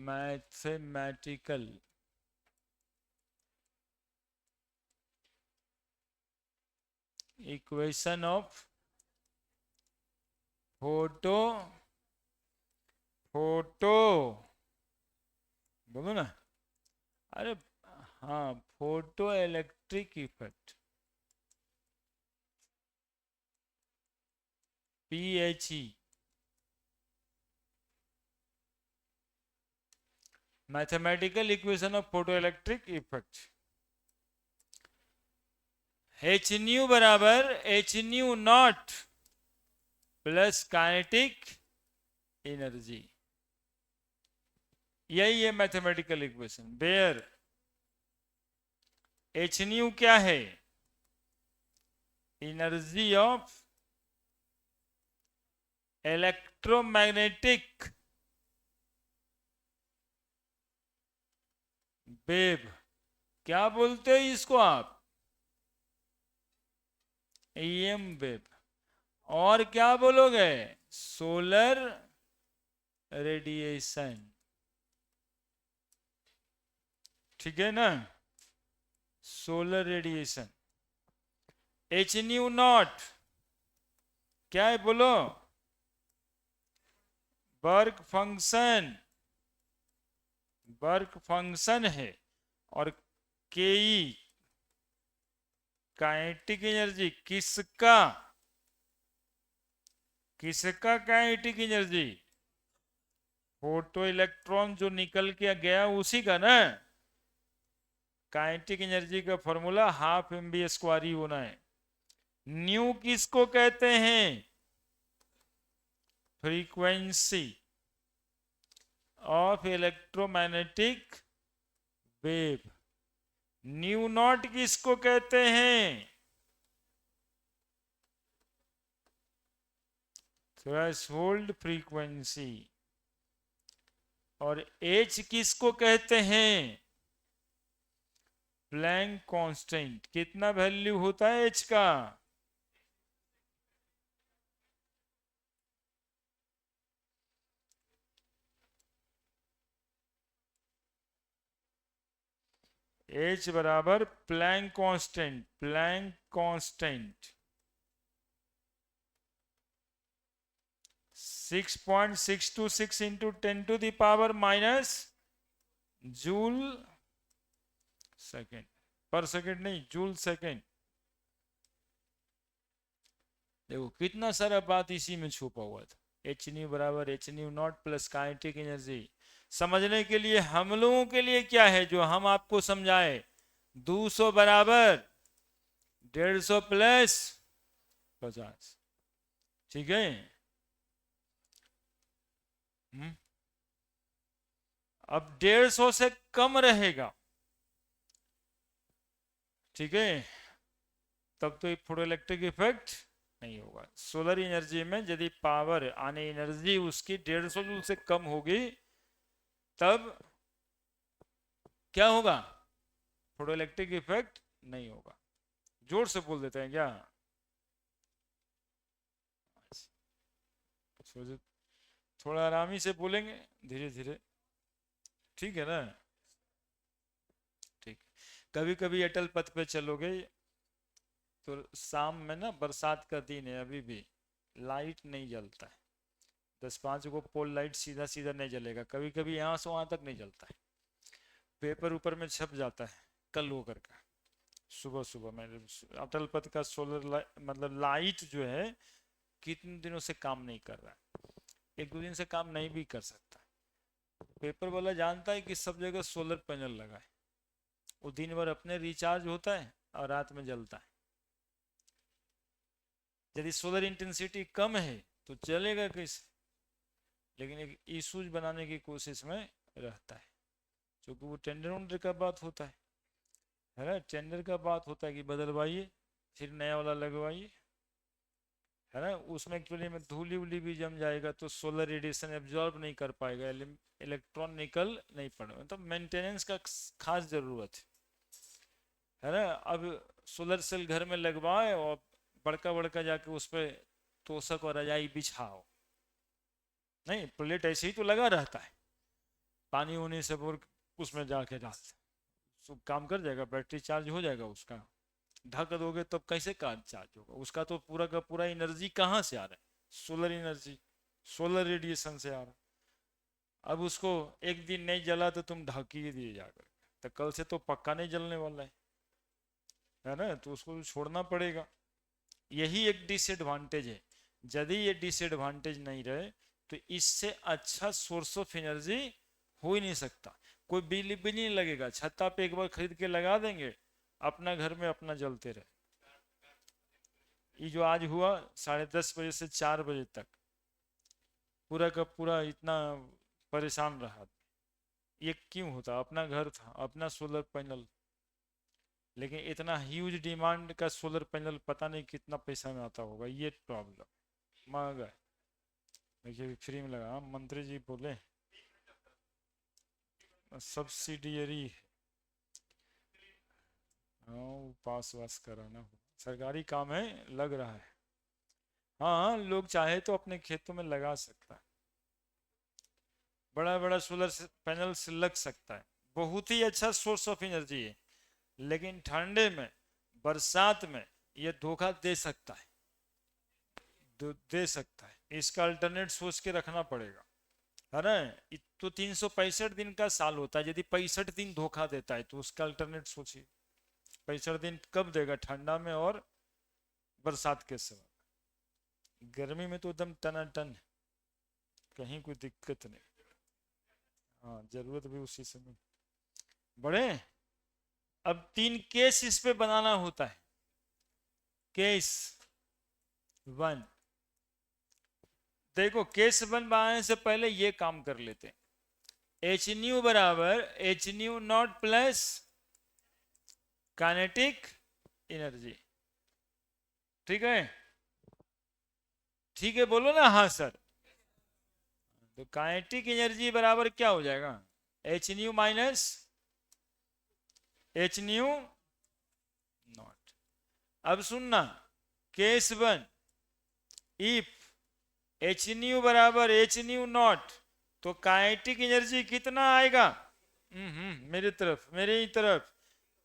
mathematical equation of photo बोलो ना, अरे हाँ, photo electric effect, PHE, mathematical equation of photo electric effect. H nu बराबर H nu not plus kinetic energy, यही है mathematical equation. Where h nu क्या है? Energy of electromagnetic wave, क्या बोलते हो इसको आप? EM wave. और क्या बोलोगे? सोलर रेडिएशन, ठीक है ना? Solar radiation. H nu not क्या है बोलो? वर्क फंक्शन, वर्क फंक्शन है। और KE काइनेटिक एनर्जी, किसका? किसका काइनेटिक एनर्जी? फोटो इलेक्ट्रॉन जो निकल के गया उसी का ना। काइनेटिक एनर्जी का फॉर्मूला ½ mv² ही होना है। न्यू किसको कहते हैं? Frequency of electromagnetic wave. New not किसको कहते हैं? Threshold frequency. और H किसको कहते हैं? Planck constant. कितना वैल्यू होता है H का? H बराबर Planck constant, Planck constant 6.626 into 10⁻⁻, joule second पर सेकेंड, नहीं जूल सेकेंड। देखो कितना सारा बात इसी में छुपा हुआ था। एच न्यू बराबर H nu not plus kinetic energy. समझने के लिए हम लोगों के लिए क्या है जो हम आपको समझाए? 200 बराबर 150 प्लस 50, ठीक है? अब 150 से कम रहेगा, ठीक है? तब तो फोटो इलेक्ट्रिक इफेक्ट नहीं होगा। सोलर एनर्जी में यदि पावर आने एनर्जी उसकी 150 जूल से कम होगी, तब क्या होगा? फोटो इलेक्ट्रिक इफेक्ट नहीं होगा। जोर से बोल देते हैं क्या? सोचो, थोड़ा आरामी से बोलेंगे, धीरे धीरे, ठीक है ना? ठीक। कभी कभी अटल पथ पे चलोगे तो शाम में ना, बरसात का दिन है अभी भी, लाइट नहीं जलता है। 10-5 को पोल लाइट सीधा सीधा नहीं जलेगा, कभी कभी यहाँ से वहां तक नहीं जलता है। पेपर ऊपर में छप जाता है कल होकर का, सुबह सुबह में अटल पथ का सोलर मतलब लाइट जो है कितने दिनों से काम नहीं कर रहा है, 1-2 दिन से काम नहीं भी कर सकता। पेपर वाला जानता है कि सब जगह सोलर पैनल लगा है, वो दिन भर अपने रिचार्ज होता है और रात में जलता है। यदि सोलर इंटेंसिटी कम है तो चलेगा कैसे, लेकिन एक इशूज बनाने की कोशिश में रहता है, क्योंकि वो टेंडर वेंडर का बात होता है ना, टेंडर का बात होता है कि बदलवाइए फिर नया वाला लगवाइए, है ना। उसमें एक्चुअली में धूली उली भी जम जाएगा तो सोलर रेडिएशन एब्जॉर्ब नहीं कर पाएगा, इलेक्ट्रॉन निकल नहीं पड़ेगा, तो मेंटेनेंस का खास जरूरत है ना। अब सोलर सेल घर में लगवाए और बड़का बड़का जाके उस पर तोशक और रजाई बिछाओ, नहीं, प्लेट ऐसे ही तो लगा रहता है, पानी होने से बोर उसमें जाके डाल सब काम कर जाएगा, बैटरी चार्ज हो जाएगा उसका। ढक दोगे तब कैसे कार चार्ज होगा, उसका तो पूरा का पूरा एनर्जी कहाँ से आ रहा है? सोलर एनर्जी, सोलर रेडिएशन से आ रहा है। अब उसको एक दिन नहीं जला तो तुम ढक ही दिए जाकर, तो कल से तो पक्का नहीं जलने वाला है ना, तो उसको छोड़ना पड़ेगा। यही एक डिसएडवांटेज है। यदि ये डिसएडवांटेज नहीं रहे तो इससे अच्छा सोर्स ऑफ एनर्जी हो ही नहीं सकता। कोई बिजली भी नहीं लगेगा, छत्ता पे एक बार खरीद के लगा देंगे, अपना घर में अपना जलते रहे। ये जो आज हुआ 10:30 बजे से 4 बजे तक, पूरा का पूरा इतना परेशान रहा, ये क्यों होता? अपना घर था, अपना सोलर पैनल, लेकिन इतना ह्यूज डिमांड का सोलर पैनल पता नहीं कितना पैसा में आता होगा, ये प्रॉब्लम महंगा है। देखिए फ्री में लगा, मंत्री जी बोले सब्सिडियरी, हाँ पास वास कराना हो, सरकारी काम है, लग रहा है। हाँ लोग चाहे तो अपने खेतों में लगा सकता है, बड़ा बड़ा सोलर पैनल से लग सकता है, बहुत ही अच्छा सोर्स ऑफ एनर्जी है। लेकिन ठंडे में, बरसात में ये धोखा दे सकता है, दे सकता है, इसका अल्टरनेट सोच के रखना पड़ेगा, है ना। तो 365 दिन का साल होता है, यदि 65 दिन धोखा देता है तो उसका अल्टरनेट सोचिए। 65 दिन कब देगा? ठंडा में और बरसात के समय। गर्मी में तो एकदम टनाटन, कहीं कोई दिक्कत नहीं। हाँ जरूरत भी उसी समय बढ़े। अब 3 केस इस पे बनाना होता है। केस 1, देखो केस 1 बनाने से पहले ये काम कर लेते हैं। एच न्यू बराबर H nu not plus kinetic energy, ठीक है? ठीक है बोलो ना, हाँ सर। तो काइनेटिक एनर्जी बराबर क्या हो जाएगा? H new minus H nu not. अब सुनना, केस 1, इफ एच न्यू बराबर एच न्यू नॉट, तो काइनेटिक एनर्जी कितना आएगा? मेरी तरफ, मेरी ही तरफ,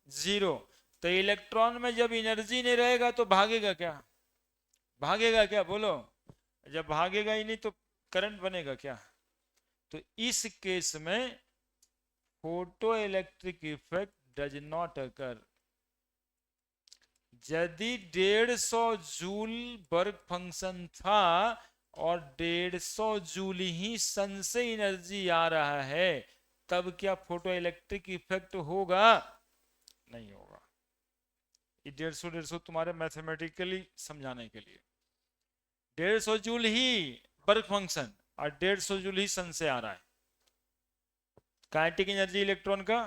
0। तो इलेक्ट्रॉन में जब एनर्जी नहीं रहेगा तो भागेगा क्या? भागेगा क्या बोलो? जब भागेगा ही नहीं तो करंट बनेगा क्या? तो इस केस में photo electric effect does not occur. यदि 150 जूल वर्क फंक्शन था और 150 जूल ही सन से एनर्जी आ रहा है, तब क्या फोटो इलेक्ट्रिक इफेक्ट होगा? नहीं होगा। ये 150 तुम्हारे मैथमेटिकली समझाने के लिए, 150 जूल ही वर्क फंक्शन और 150 जूल ही सन से आ रहा है, काइनेटिक एनर्जी इलेक्ट्रॉन का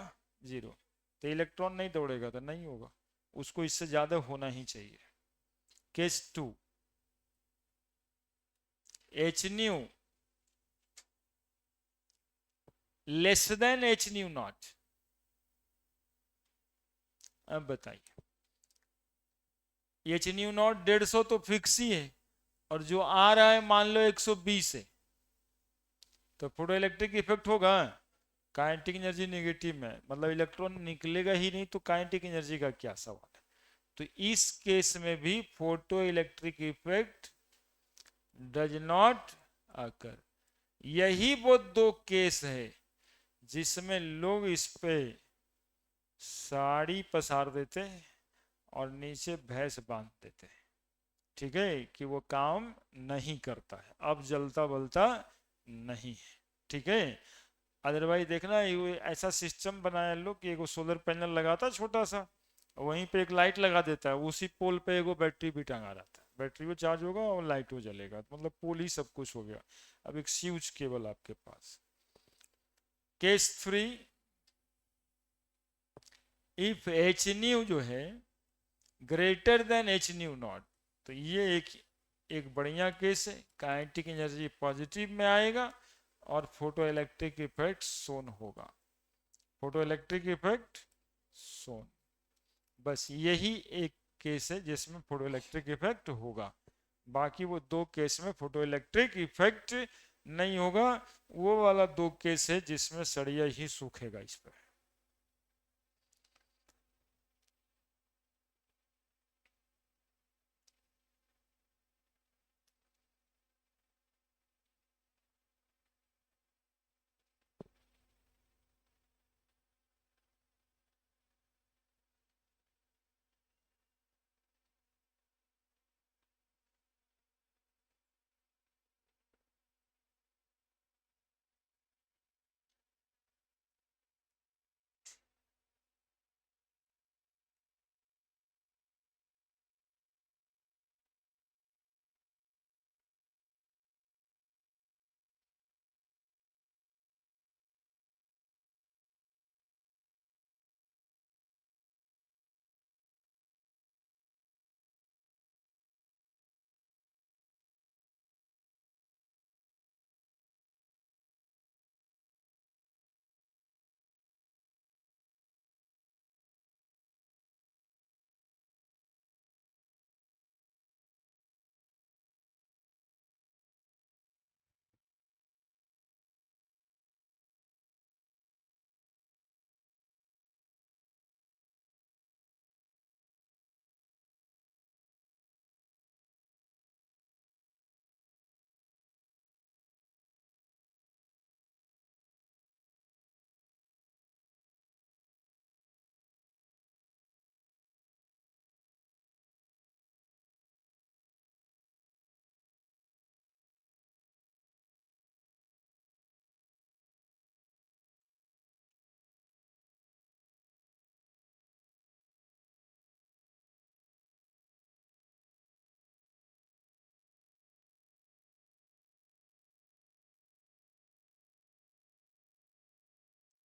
0, तो इलेक्ट्रॉन नहीं दौड़ेगा तो नहीं होगा, उसको इससे ज्यादा होना ही चाहिए। Case 2, H new less than H nu not, अब बताइए, एच न्यू नॉट 150 तो फिक्स ही है, और जो आ रहा है मान लो 120 है, तो फोटो इलेक्ट्रिक इफेक्ट होगा। काइनेटिक एनर्जी नेगेटिव में, मतलब इलेक्ट्रॉन निकलेगा ही नहीं, तो काइनेटिक एनर्जी का क्या सवाल है। तो इस केस में भी photo electric effect does not occur. यही वो दो केस है जिसमें लोग इस पे साड़ी पसार देते हैं और नीचे भैंस बांध देते हैं, ठीक है, कि वो काम नहीं करता है, अब जलता बलता नहीं है, ठीक है। अदरवाइज देखना ऐसा सिस्टम बनाया लोग कि एगो सोलर पैनल लगाता छोटा सा, वहीं पे एक लाइट लगा देता है, उसी पोल पे एगो बैटरी भी टंगा रहता है, बैटरी वो चार्ज होगा और लाइट वो जलेगा, मतलब पोल ही सब कुछ हो गया। अब एक स्विच केबल आपके पास। केस 3, इफ एच न्यू जो है greater than H nu naught, तो ये एक बढ़िया केस है, काइनेटिक एनर्जी पॉजिटिव में आएगा और फोटो इलेक्ट्रिक इफेक्ट सोन होगा, फोटो इलेक्ट्रिक इफेक्ट सोन। बस यही एक केस है जिसमें फोटो इलेक्ट्रिक इफेक्ट होगा, बाकी वो दो केस में फोटो इलेक्ट्रिक इफेक्ट नहीं होगा। वो वाला दो केस है जिसमें सरिया ही सूखेगा इस पर।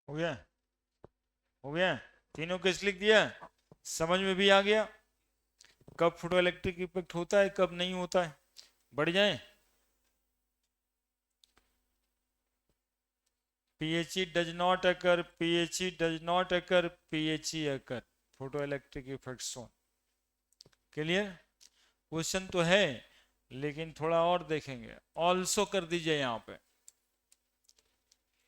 हो गया, हो गया, तीनों केस लिख दिया, समझ में भी आ गया कब फोटो इलेक्ट्रिक इफेक्ट होता है कब नहीं होता है। बढ़ जाए, PHE does not occur, PHE does not occur, PHE occur, photo electric effect सोन। क्लियर, क्वेश्चन तो है लेकिन थोड़ा और देखेंगे। ऑल्सो कर दीजिए यहाँ पे,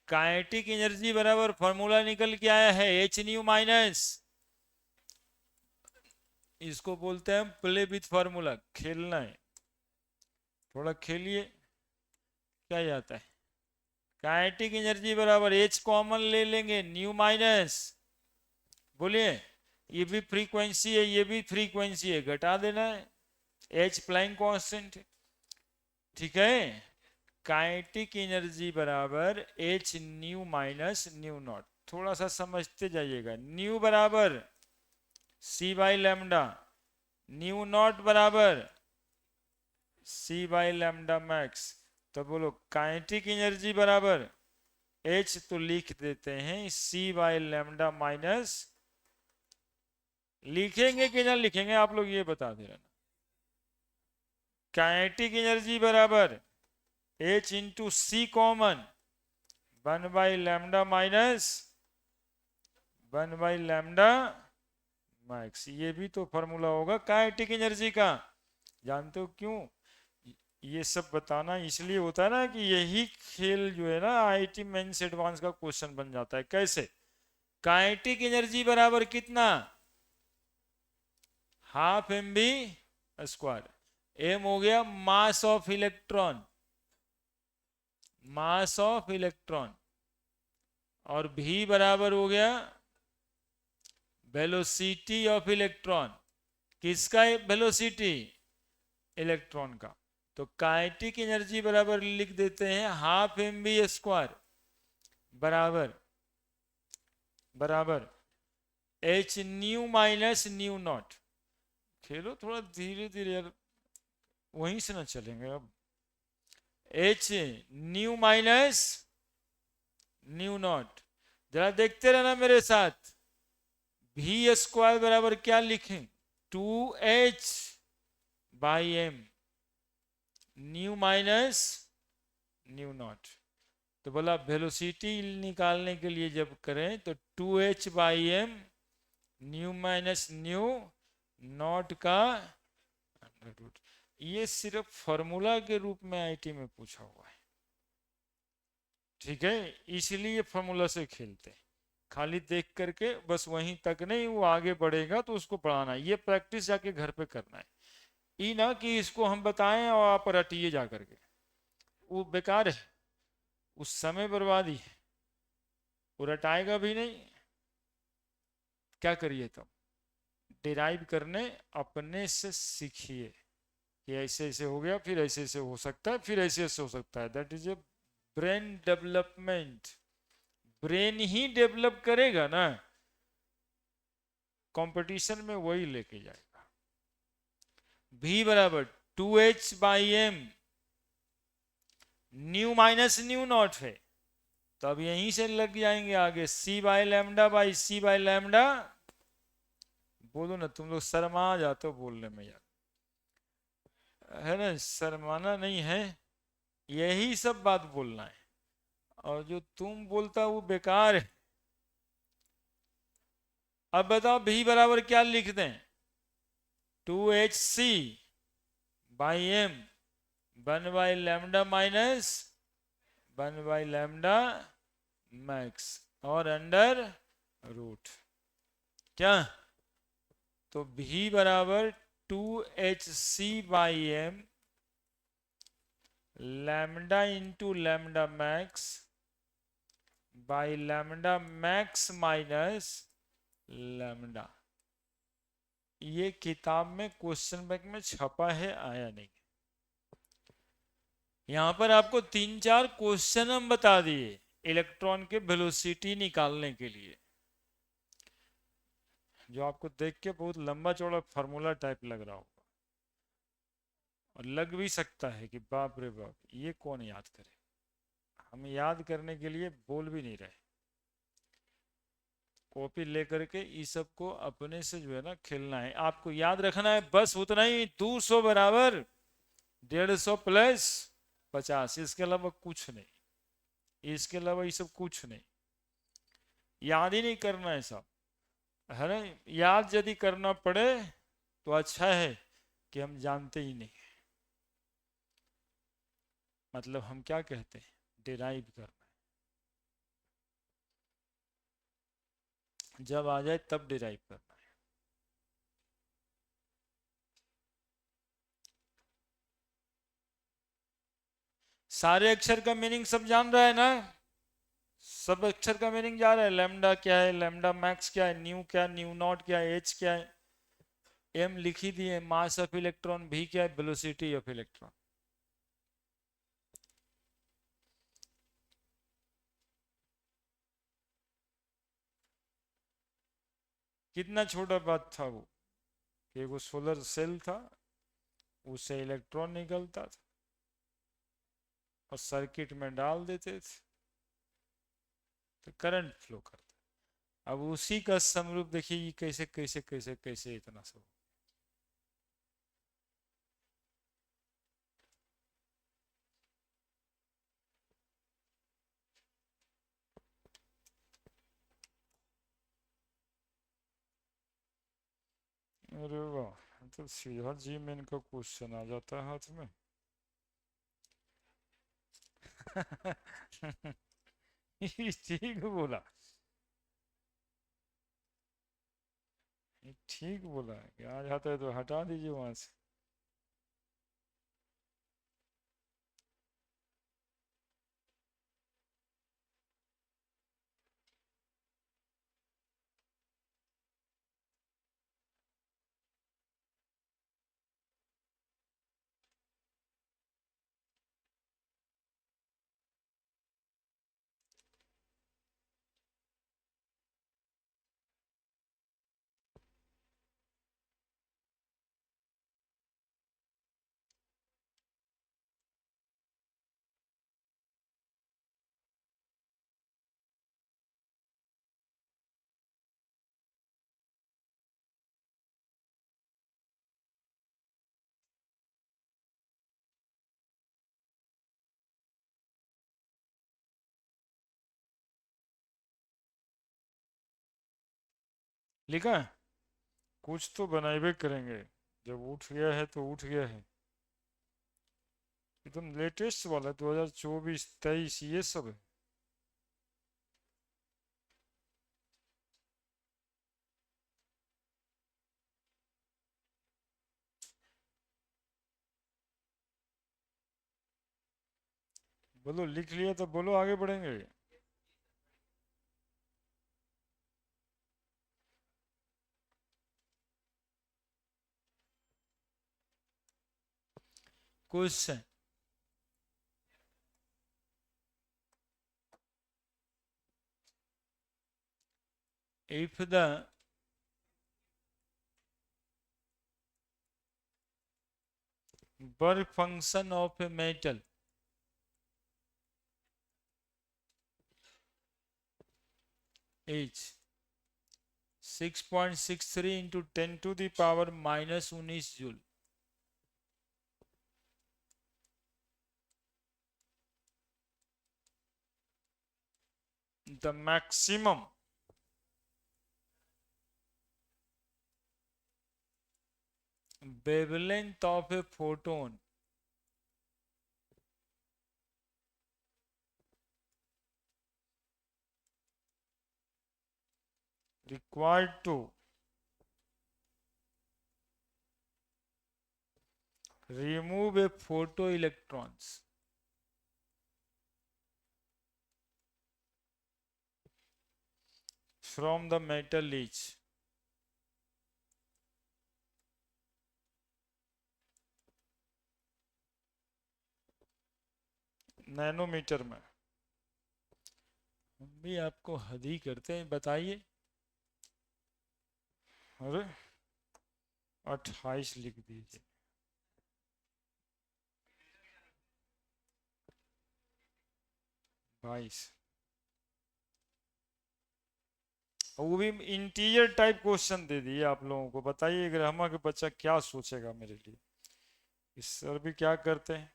काइनेटिक एनर्जी बराबर फॉर्मूला निकल के आया है एच न्यू माइनस, इसको बोलते हैं प्ले विथ फॉर्मूला, खेलना है, थोड़ा खेलिए क्या जाता है। काइनेटिक एनर्जी बराबर एच कॉमन ले लेंगे, न्यू माइनस, बोलिए, ये भी फ्रीक्वेंसी है ये भी फ्रीक्वेंसी है, घटा देना है, एच प्लाइंग कांस्टेंट, ठीक है। काइनेटिक एनर्जी बराबर H new minus nu not, थोड़ा सा समझते जाइएगा। न्यू बराबर सी बाई लैम्डा, न्यू नॉट बराबर सी बाई लैम्डा मैक्स, तो बोलो काइनेटिक एनर्जी बराबर एच तो लिख देते हैं सी बाई लैम्डा माइनस, लिखेंगे कि ना लिखेंगे आप लोग ये बता दे रहना। काइनेटिक एनर्जी बराबर H into c common 1 by lambda minus 1 by lambda max. ये भी तो फॉर्मूला होगा काइनेटिक एनर्जी का, जानते हो क्यों? ये सब बताना इसलिए होता है ना कि यही खेल जो है ना आईआईटी मेंस एडवांस का क्वेश्चन बन जाता है। कैसे? काइनेटिक एनर्जी बराबर कितना? Half m v square. M हो गया mass of electron, mass of electron, और भी बराबर हो गया वेलोसिटी ऑफ इलेक्ट्रॉन। किसका वेलोसिटी? इलेक्ट्रॉन का। तो काइनेटिक एनर्जी बराबर लिख देते हैं हाफ एम बी स्क्वायर बराबर बराबर H new minus nu not. खेलो थोड़ा धीरे धीरे यार, वहीं से ना चलेंगे अब। H new minus nu not, जरा देखते रहना मेरे साथ। भी स्क्वायर बराबर क्या लिखें? 2h by m, nu minus nu naught. तो बोला वेलोसिटी निकालने के लिए जब करें तो 2h by m nu minus nu naught का अंडर रूट। ये सिर्फ फॉर्मूला के रूप में आईटी में पूछा हुआ है, ठीक है? इसलिए फॉर्मूला से खेलते हैं। खाली देख करके बस वहीं तक नहीं, वो आगे बढ़ेगा तो उसको बढ़ाना है। ये प्रैक्टिस जाके घर पे करना है। ये ना कि इसको हम बताएं और आप रटिए जा करके, वो बेकार है, उस समय बर्बादी है, वो रटाएगा भी नहीं। क्या करिए तब? डिराइव करने अपने से सीखिए कि ऐसे ऐसे हो गया, फिर ऐसे ऐसे हो सकता है, फिर ऐसे ऐसे हो सकता है। That is a brain development. Brain he develop करेगा ना, कंपटीशन में वही लेके जाएगा। v बराबर 2h by m, nu minus nu naught है, तो अब यहीं से लग जाएंगे आगे। c by lambda by c by lambda. बोलो ना, तुम लोग शर्मा जाते हो बोलने में यार, है ना? शर्माना नहीं है, यही सब बात बोलना है, और जो तुम बोलता वो बेकार है। अब बताओ v बराबर क्या लिख दें? 2hc by m 1 by lambda minus 1 by lambda max और अंडर रूट। क्या? तो v बराबर 2hc by m lambda into lambda max by lambda max minus lambda. ये किताब में क्वेश्चन बैंक में छपा है, आया नहीं। यहां पर आपको 3-4 क्वेश्चन हम बता दिए इलेक्ट्रॉन के वेलोसिटी निकालने के लिए, जो आपको देख के बहुत लंबा चौड़ा फार्मूला टाइप लग रहा होगा, और लग भी सकता है कि बाप रे बाप, ये कौन याद करे। हम याद करने के लिए बोल भी नहीं रहे। कॉपी लेकर के इस सब को अपने से जो है ना खेलना है, आपको याद रखना है, बस उतना ही। 200 बराबर 150 प्लस 50, इसके अलावा कुछ नहीं, इसके अलावा ये सब कुछ नहीं। याद ही नहीं करना है सब, है ना? याद यदि करना पड़े तो अच्छा है कि हम जानते ही नहीं, मतलब हम क्या कहते हैं, डिराइव करना है, जब आ जाए तब डिराइव करना है। सारे अक्षर का मीनिंग सब जान रहा है ना? सब अक्षर का मीनिंग जा रहा है। लैम्डा क्या है, लैम्डा मैक्स क्या है, न्यू क्या, न्यू नॉट क्या है, एच क्या है, एम लिख ही दिए, मास ऑफ इलेक्ट्रॉन, भी क्या है, वेलोसिटी ऑफ इलेक्ट्रॉन। कितना छोटा बात था वो, कि वो सोलर सेल था, उससे इलेक्ट्रॉन निकलता था और सर्किट में डाल देते थे तो करंट फ्लो करता। अब उसी का समरूप देखिए कैसे कैसे कैसे कैसे इतना सब। अरे वाह, तो सीधा जी में इनका क्वेश्चन आ जाता है हाथ में। ठीक बोला, ठीक बोला कि आ जाता है तो हटा दीजिए वहां से। लिखा है, कुछ तो बनाइबे करेंगे, जब उठ गया है तो उठ गया है। एकदम लेटेस्ट वाला 2024-23 ये सब है। बोलो, लिख लिया तो बोलो, आगे बढ़ेंगे। Question, if the work function of a metal is 6.63 into 10 to the power minus 19 joule, the maximum wavelength of a photon required to remove a photoelectrons from the metal is nanometre में। हम भी आपको हद ही करते हैं, बताइए। अरे 28 लिख दीजिए। 22, वो भी इंटीरियर टाइप क्वेश्चन दे दिए आप लोगों को। बताइए ग्रामा के बच्चा क्या सोचेगा मेरे लिए। इस सर भी क्या करते हैं,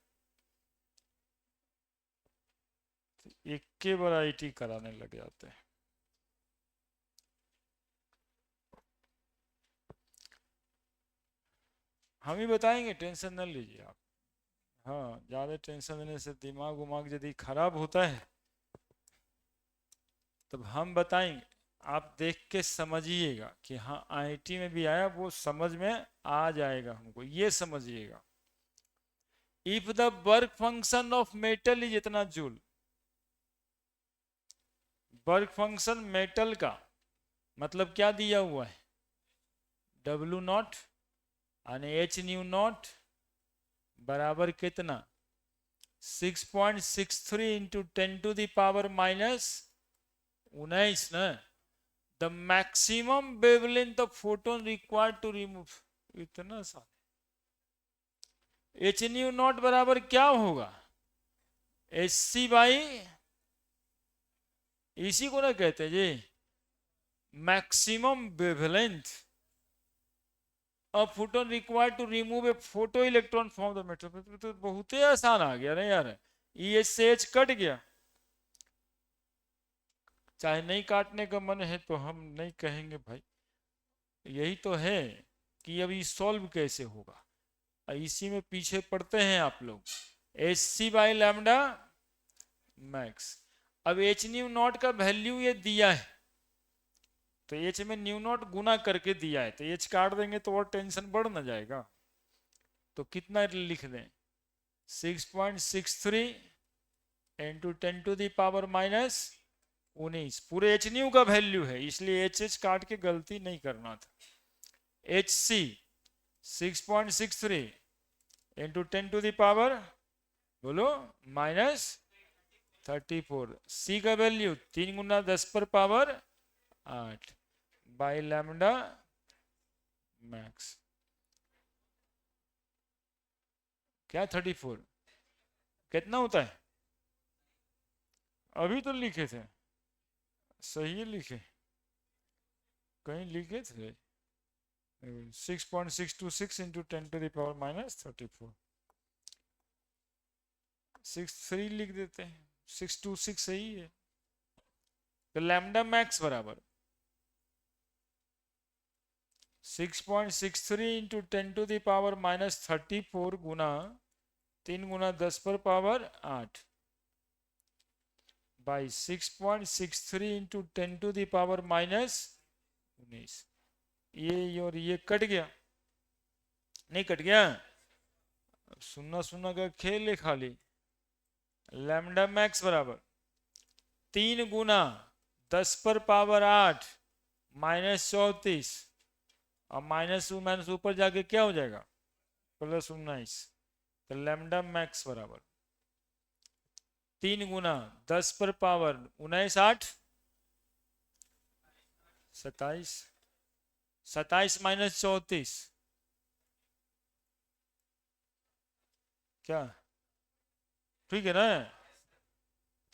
एक के वैरायटी कराने लग जाते हैं। हम ही बताएंगे, टेंशन न लीजिए आप। हाँ, ज़्यादा टेंशन लेने से दिमाग उमाग यदि खराब होता है तब हम बताएंगे, आप देख के समझिएगा कि हाँ आईआईटी में भी आया, वो समझ में आ जाएगा हमको, ये समझिएगा। If the work function of metal is इतना जूल, वर्क फंक्शन मेटल का मतलब क्या दिया हुआ है, डब्ल्यू नॉट यानी एच न्यू नॉट बराबर कितना, 6.63 into 10 to the power minus 19 ना। The maximum wavelength of photon required to remove, इतना सा एच न्यू नॉट बराबर क्या होगा, एच सी बाई, इसी को ना कहते जी maximum wavelength of photon required to remove a photoelectron from the metal. तो बहुत ही आसान आ गया ना यार, ई एच से एच कट गया। चाहे नहीं काटने का मन है तो हम नहीं कहेंगे भाई, यही तो है कि अभी सॉल्व कैसे होगा। इसी में पीछे पड़ते हैं आप लोग। H c by lambda max. अब एच न्यू नॉट का वैल्यू ये दिया है, तो एच में न्यू नॉट गुना करके दिया है, तो एच काट देंगे तो और टेंशन बढ़ ना जाएगा। तो कितना लिख दें, 6.63 इंटू 10⁻⁻⁹ पूरे एच न्यू का वैल्यू है, इसलिए एच एच काट के गलती नहीं करना था। एच सी 6.63 इंटू 10⁻, बोलो, -34। सी का वैल्यू 3 × 10⁻8 बाई लैम्डा मैक्स। क्या 34 कितना होता है? अभी तो लिखे थे, सही लिखे, कहीं लिखे थे 6.626 इंटू 10⁻⁻34। 63 लिख देते हैं, 626 सही है। तो लैम्डा मैक्स बराबर 6.63 इंटू 10⁻⁻34 गुना 3 × 10⁻8 बाई 6.63 इंटू 10⁻⁻⁹। ये और ये कट गया, नहीं कट गया? सुनना सुनना का खेल है खाली। लैम्डा मैक्स बराबर 3 × 10⁻8 -34, और माइनस ऊपर जाके क्या हो जाएगा, +19। तो लैम्डा मैक्स बराबर 3 × 10⁻19 8 27, 27 - 34 क्या, ठीक है ना?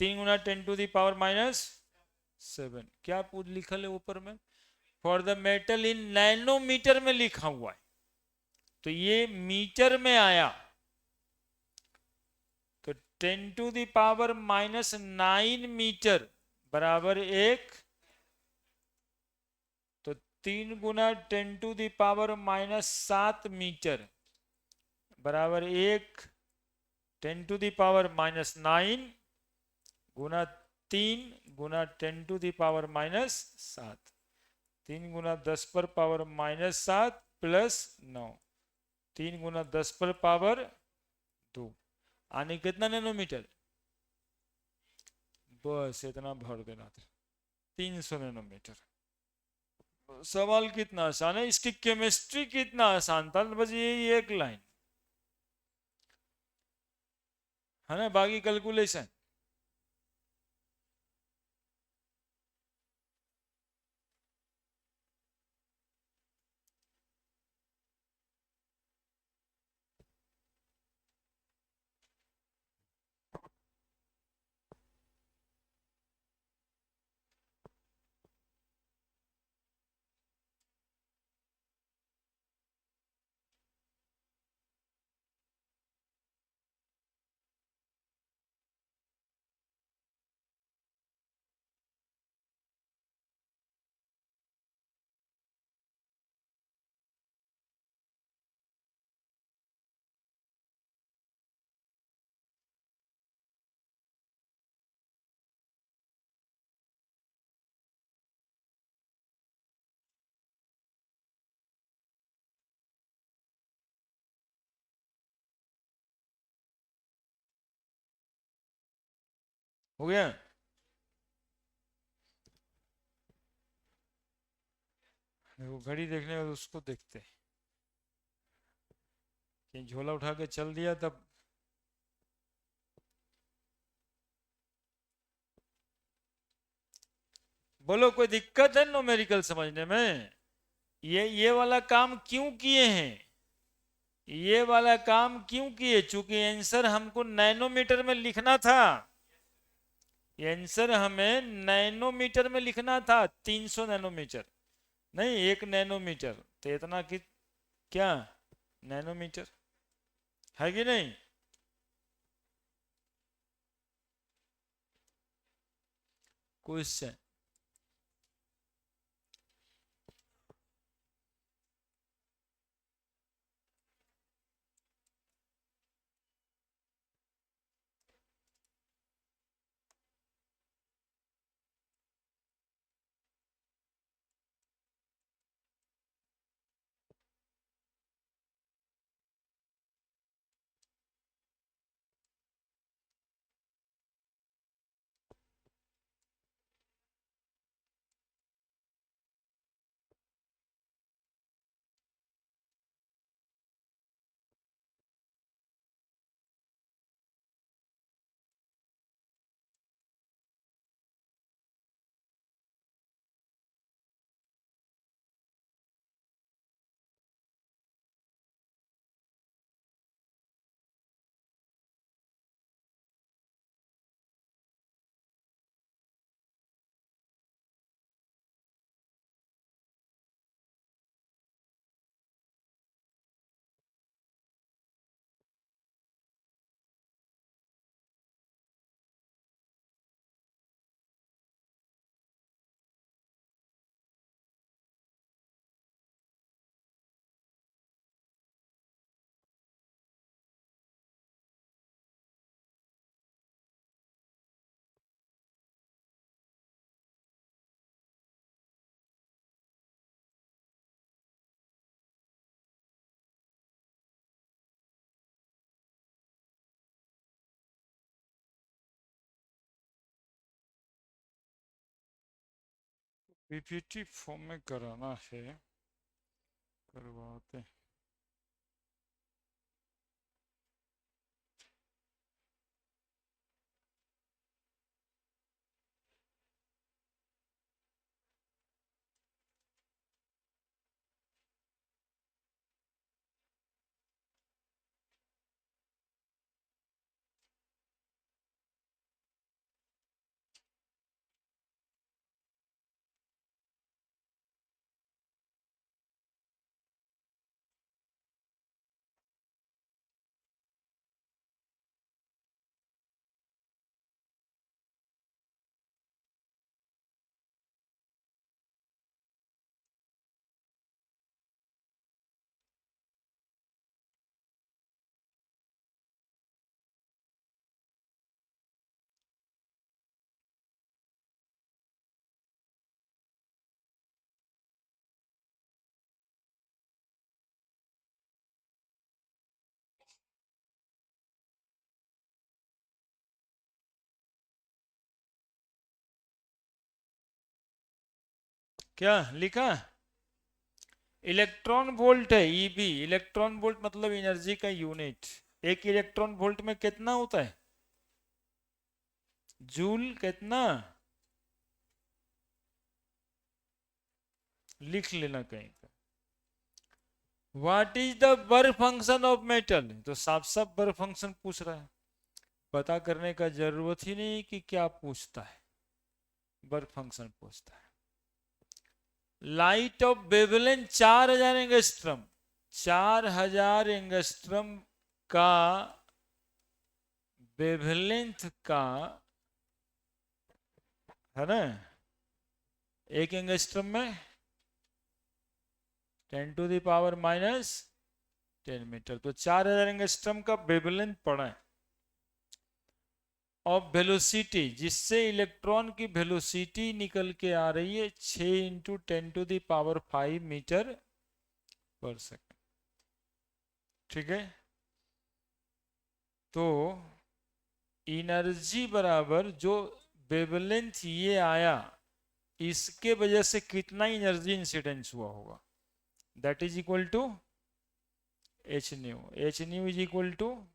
3 × 10⁻⁻⁷ क्या पूछ लिखा है ऊपर में, for the metal in nanometre में लिखा हुआ है, तो ये मीटर में आया, तो 10⁻⁻9 मीटर बराबर 1, तो 3 × 10⁻⁻7 मीटर बराबर 1, 10⁻⁻9 गुना 3 गुना 10⁻⁻7, 3 × 10⁻⁻7 प्लस 9, 3 × 10⁻2, आने कितना नैनोमीटर, बस इतना भर देना था, 300 नैनोमीटर। सवाल कितना आसान है, इसकी केमिस्ट्री कितना आसान था, बस यही एक लाइन है ना, बाकी कैलकुलेशन। हो गया? वो घड़ी देखने में उसको देखते हैं, कि झोला उठा के चल दिया तब। बोलो, कोई दिक्कत है न्यूमेरिकल समझने में? ये वाला काम क्यों किए हैं, ये वाला काम क्यों किए, चूंकि आंसर हमको नैनोमीटर में लिखना था, आंसर हमें नैनोमीटर में लिखना था, 300 नैनोमीटर नहीं, 1 नैनोमीटर, तो इतना कि क्या नैनोमीटर है कि नहीं? क्वेश्चन, पीपीटी फॉर्म में कराना है, करवाते हैं। क्या लिखा? इलेक्ट्रॉन वोल्ट है, ईबी। इलेक्ट्रॉन वोल्ट मतलब एनर्जी का यूनिट। एक इलेक्ट्रॉन वोल्ट में कितना होता है? जूल कितना? लिख लेना कहीं पे। What is the work function of metal? तो साफ साफ वर्क फंक्शन पूछ रहा है, पता करने का जरूरत ही नहीं कि क्या पूछता है, वर्क फंक्शन पूछता है। Light of wavelength 4000 angstrom. 4000 angstrom का वेवलेंथ का, है ना, एक एंगस्ट्रम में 10⁻⁻10 मीटर। तो 4000 एंगस्ट्रम का वेवलेंथ पड़ा है। और वेलोसिटी, जिससे इलेक्ट्रॉन की वेलोसिटी निकल के आ रही है 6 × 10⁵ मीटर पर सेकंड। ठीक है, तो एनर्जी बराबर जो वेवलेंथ ये आया, इसके वजह से कितना एनर्जी इंसिडेंस हुआ होगा, that is equal to H nu. H nu is equal to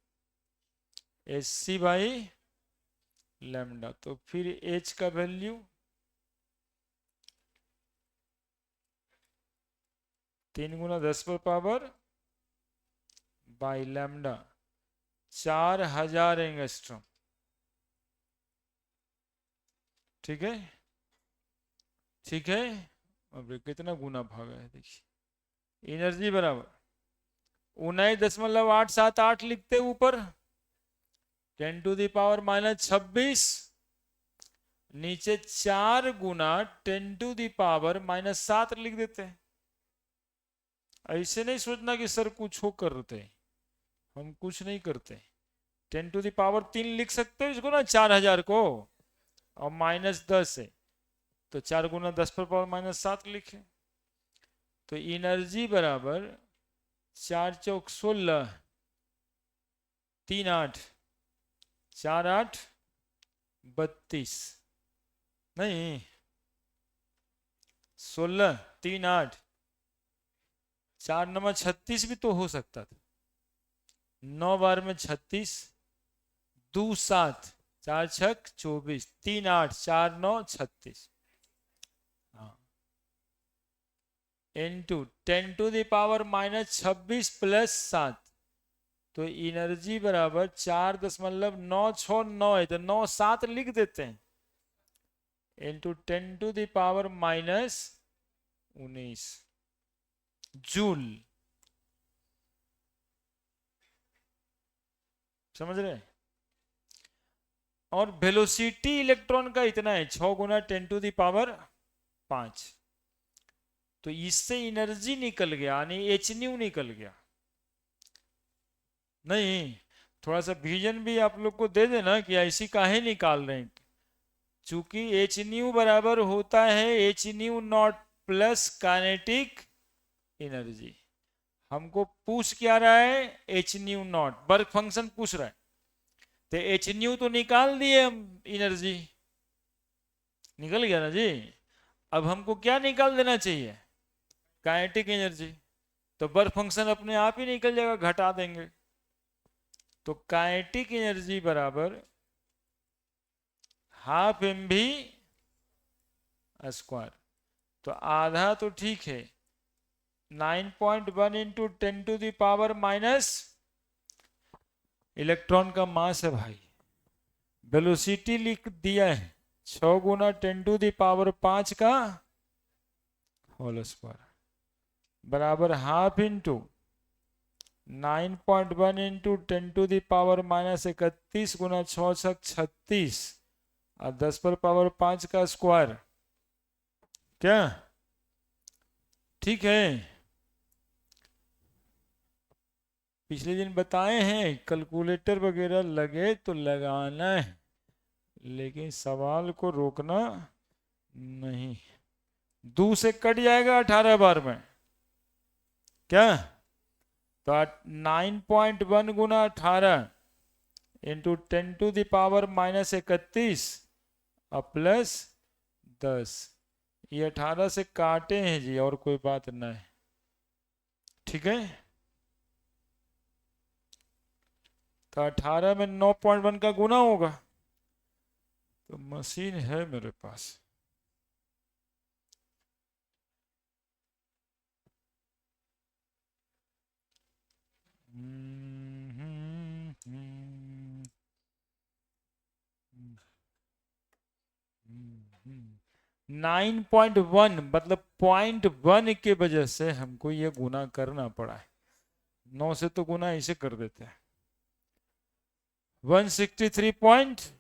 H c by lambda. तो फिर एच का वैल्यू 3 × 10⁻⁻, बाई लैम्डा 4000 एंगस्ट्रॉम। ठीक है, ठीक है। अब कितना गुना भागा है देखिए। एनर्जी बराबर 19.878 लिखते ऊपर, 10⁻⁻26, नीचे 4 गुना 10⁻⁻7 लिख देते हैं। ऐसे नहीं सोचना कि सर कुछ हो करते, हम कुछ नहीं करते। 10⁻3 लिख सकते हो इसको ना, 4000 को, और -10 है तो 4 गुना 10⁻⁻7 लिखे। तो एनर्जी बराबर 4 चौक 16, 3 8, 4 8 32, नहीं 16 3 8 4 9 36 भी तो हो सकता था। 9 बार में 36, 2 7, 4 6 24, 3 8 4 9 36, हाँ, इनटू 10⁻⁻26 प्लस 7। तो एनर्जी बराबर 4.969 है, तो 9 7 लिख देते हैं, इंटू 10⁻⁻19 जूल। समझ रहे? और वेलोसिटी इलेक्ट्रॉन का इतना है, 6 गुना 10⁵ तो इससे एनर्जी निकल गया, यानी एच न्यू निकल गया। नहीं, थोड़ा सा विजन भी आप लोग को दे देना कि ऐसी काहे निकाल रहे हैं। चूंकि एच न्यू बराबर होता है H nu not plus kinetic energy. हमको पूछ क्या रहा है? H nu not, work function पूछ रहा है। तो एच न्यू तो निकाल दिए हम, एनर्जी निकल गया ना जी। अब हमको क्या निकाल देना चाहिए, काइनेटिक एनर्जी। तो वर्क फंक्शन अपने आप ही निकल जाएगा, घटा देंगे। तो काइनेटिक एनर्जी बराबर हाफ एम भी स्क्वायर। तो आधा तो ठीक है, 9.1 इंटू 10⁻⁻, इलेक्ट्रॉन का मास है भाई। वेलोसिटी लिख दिया है 6 गुना 10⁵ का होल स्क्वायर बराबर हाफ इंटू 9.1 इंटू 10⁻31 गुना 6×6 = 36 और 10⁻5 का स्क्वायर। क्या ठीक है? पिछले दिन बताए हैं कैलकुलेटर वगैरह लगे तो लगाना है, लेकिन सवाल को रोकना नहीं। 2 से कट जाएगा 18 बार में। क्या? तो 9.1 गुना 18 इंटू 10⁻31 और प्लस 10। ये 18 से काटे हैं जी, और कोई बात नहीं। ठीक है, तो 18 में 9.1 का गुना होगा। तो मशीन है मेरे पास। हम्म 9.1 मतलब 0.1 के वजह से हमको ये गुना करना पड़ा है। 9 से तो गुना इसे कर देते हैं। 163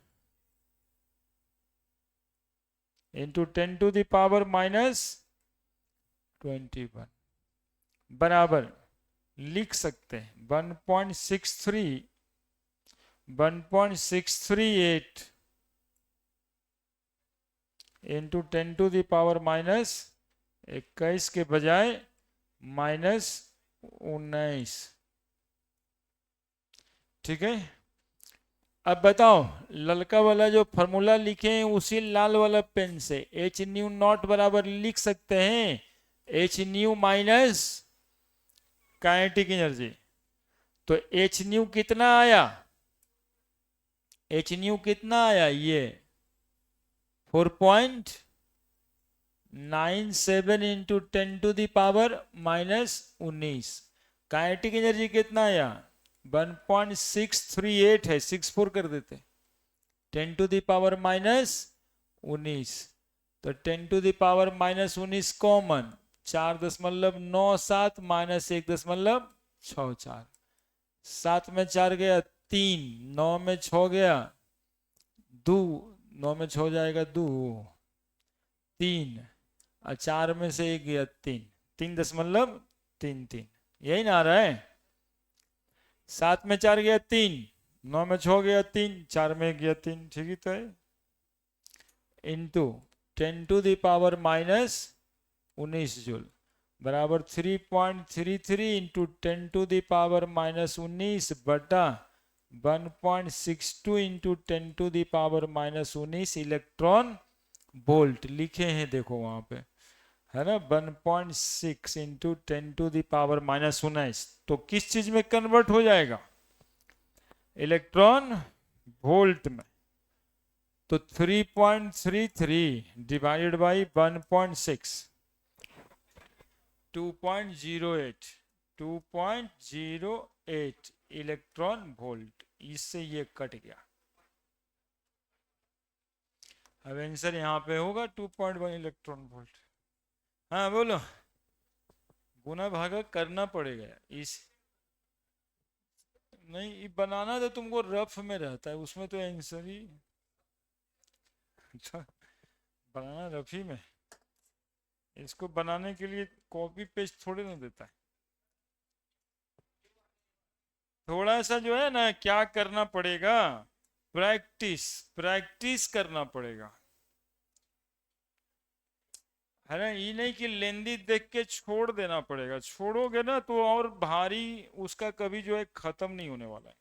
इंटू 10⁻⁻21 बराबर लिख सकते हैं 1.68 इंटू 10⁻⁻21 के बजाय -19। ठीक है, अब बताओ ललका वाला जो फॉर्मूला लिखे हैं उसी लाल वाला पेन से एच न्यू नॉट बराबर लिख सकते हैं H new minus kinetic energy. तो एच न्यू कितना आया? एच न्यू कितना आया? ये 4.97 इंटू 10⁻⁻19। काइनेटिक एनर्जी कितना आया? 1.638 है, 64 कर देते 10⁻⁻19। तो 10⁻⁻19 कॉमन 4.97 माइनस 1.64। 7 में 4 गया 3, 9 में 6 गया 2, 9 में 6 जाएगा 2, 3 और 4 में से 1 गया 3, 3.33। यही ना आ रहा है? 7 में 4 गया 3, 9 में 6 गया 3, 4 में गया 3। ठीक ही तो है। इंटू 10⁻⁻19 जूल बराबर 3.33 इंटू 10⁻⁻19 बटा 1.62 इंटू 10⁻⁻19 इलेक्ट्रॉन वोल्ट लिखे हैं। देखो वहां पे है ना 1.6 इंटू 10⁻⁻19। तो किस चीज में कन्वर्ट हो जाएगा? इलेक्ट्रॉन वोल्ट में। तो 3.33 डिवाइडेड बाई 1.6 2.08 इलेक्ट्रॉन वोल्ट। इससे ये कट गया। अब आंसर यहाँ पे होगा 2.1 इलेक्ट्रॉन वोल्ट। हाँ बोलो। गुना भागा करना पड़ेगा इस। नहीं बनाना तो तुमको रफ में रहता है, उसमें तो आंसर ही बनाना रफ ही में। इसको बनाने के लिए कॉपी पेस्ट थोड़े ना देता है। थोड़ा सा जो है ना क्या करना पड़ेगा, प्रैक्टिस करना पड़ेगा, है ना। ये नहीं कि लेंदी देख के छोड़ देना पड़ेगा। छोड़ोगे ना तो और भारी उसका कभी जो है खत्म नहीं होने वाला है।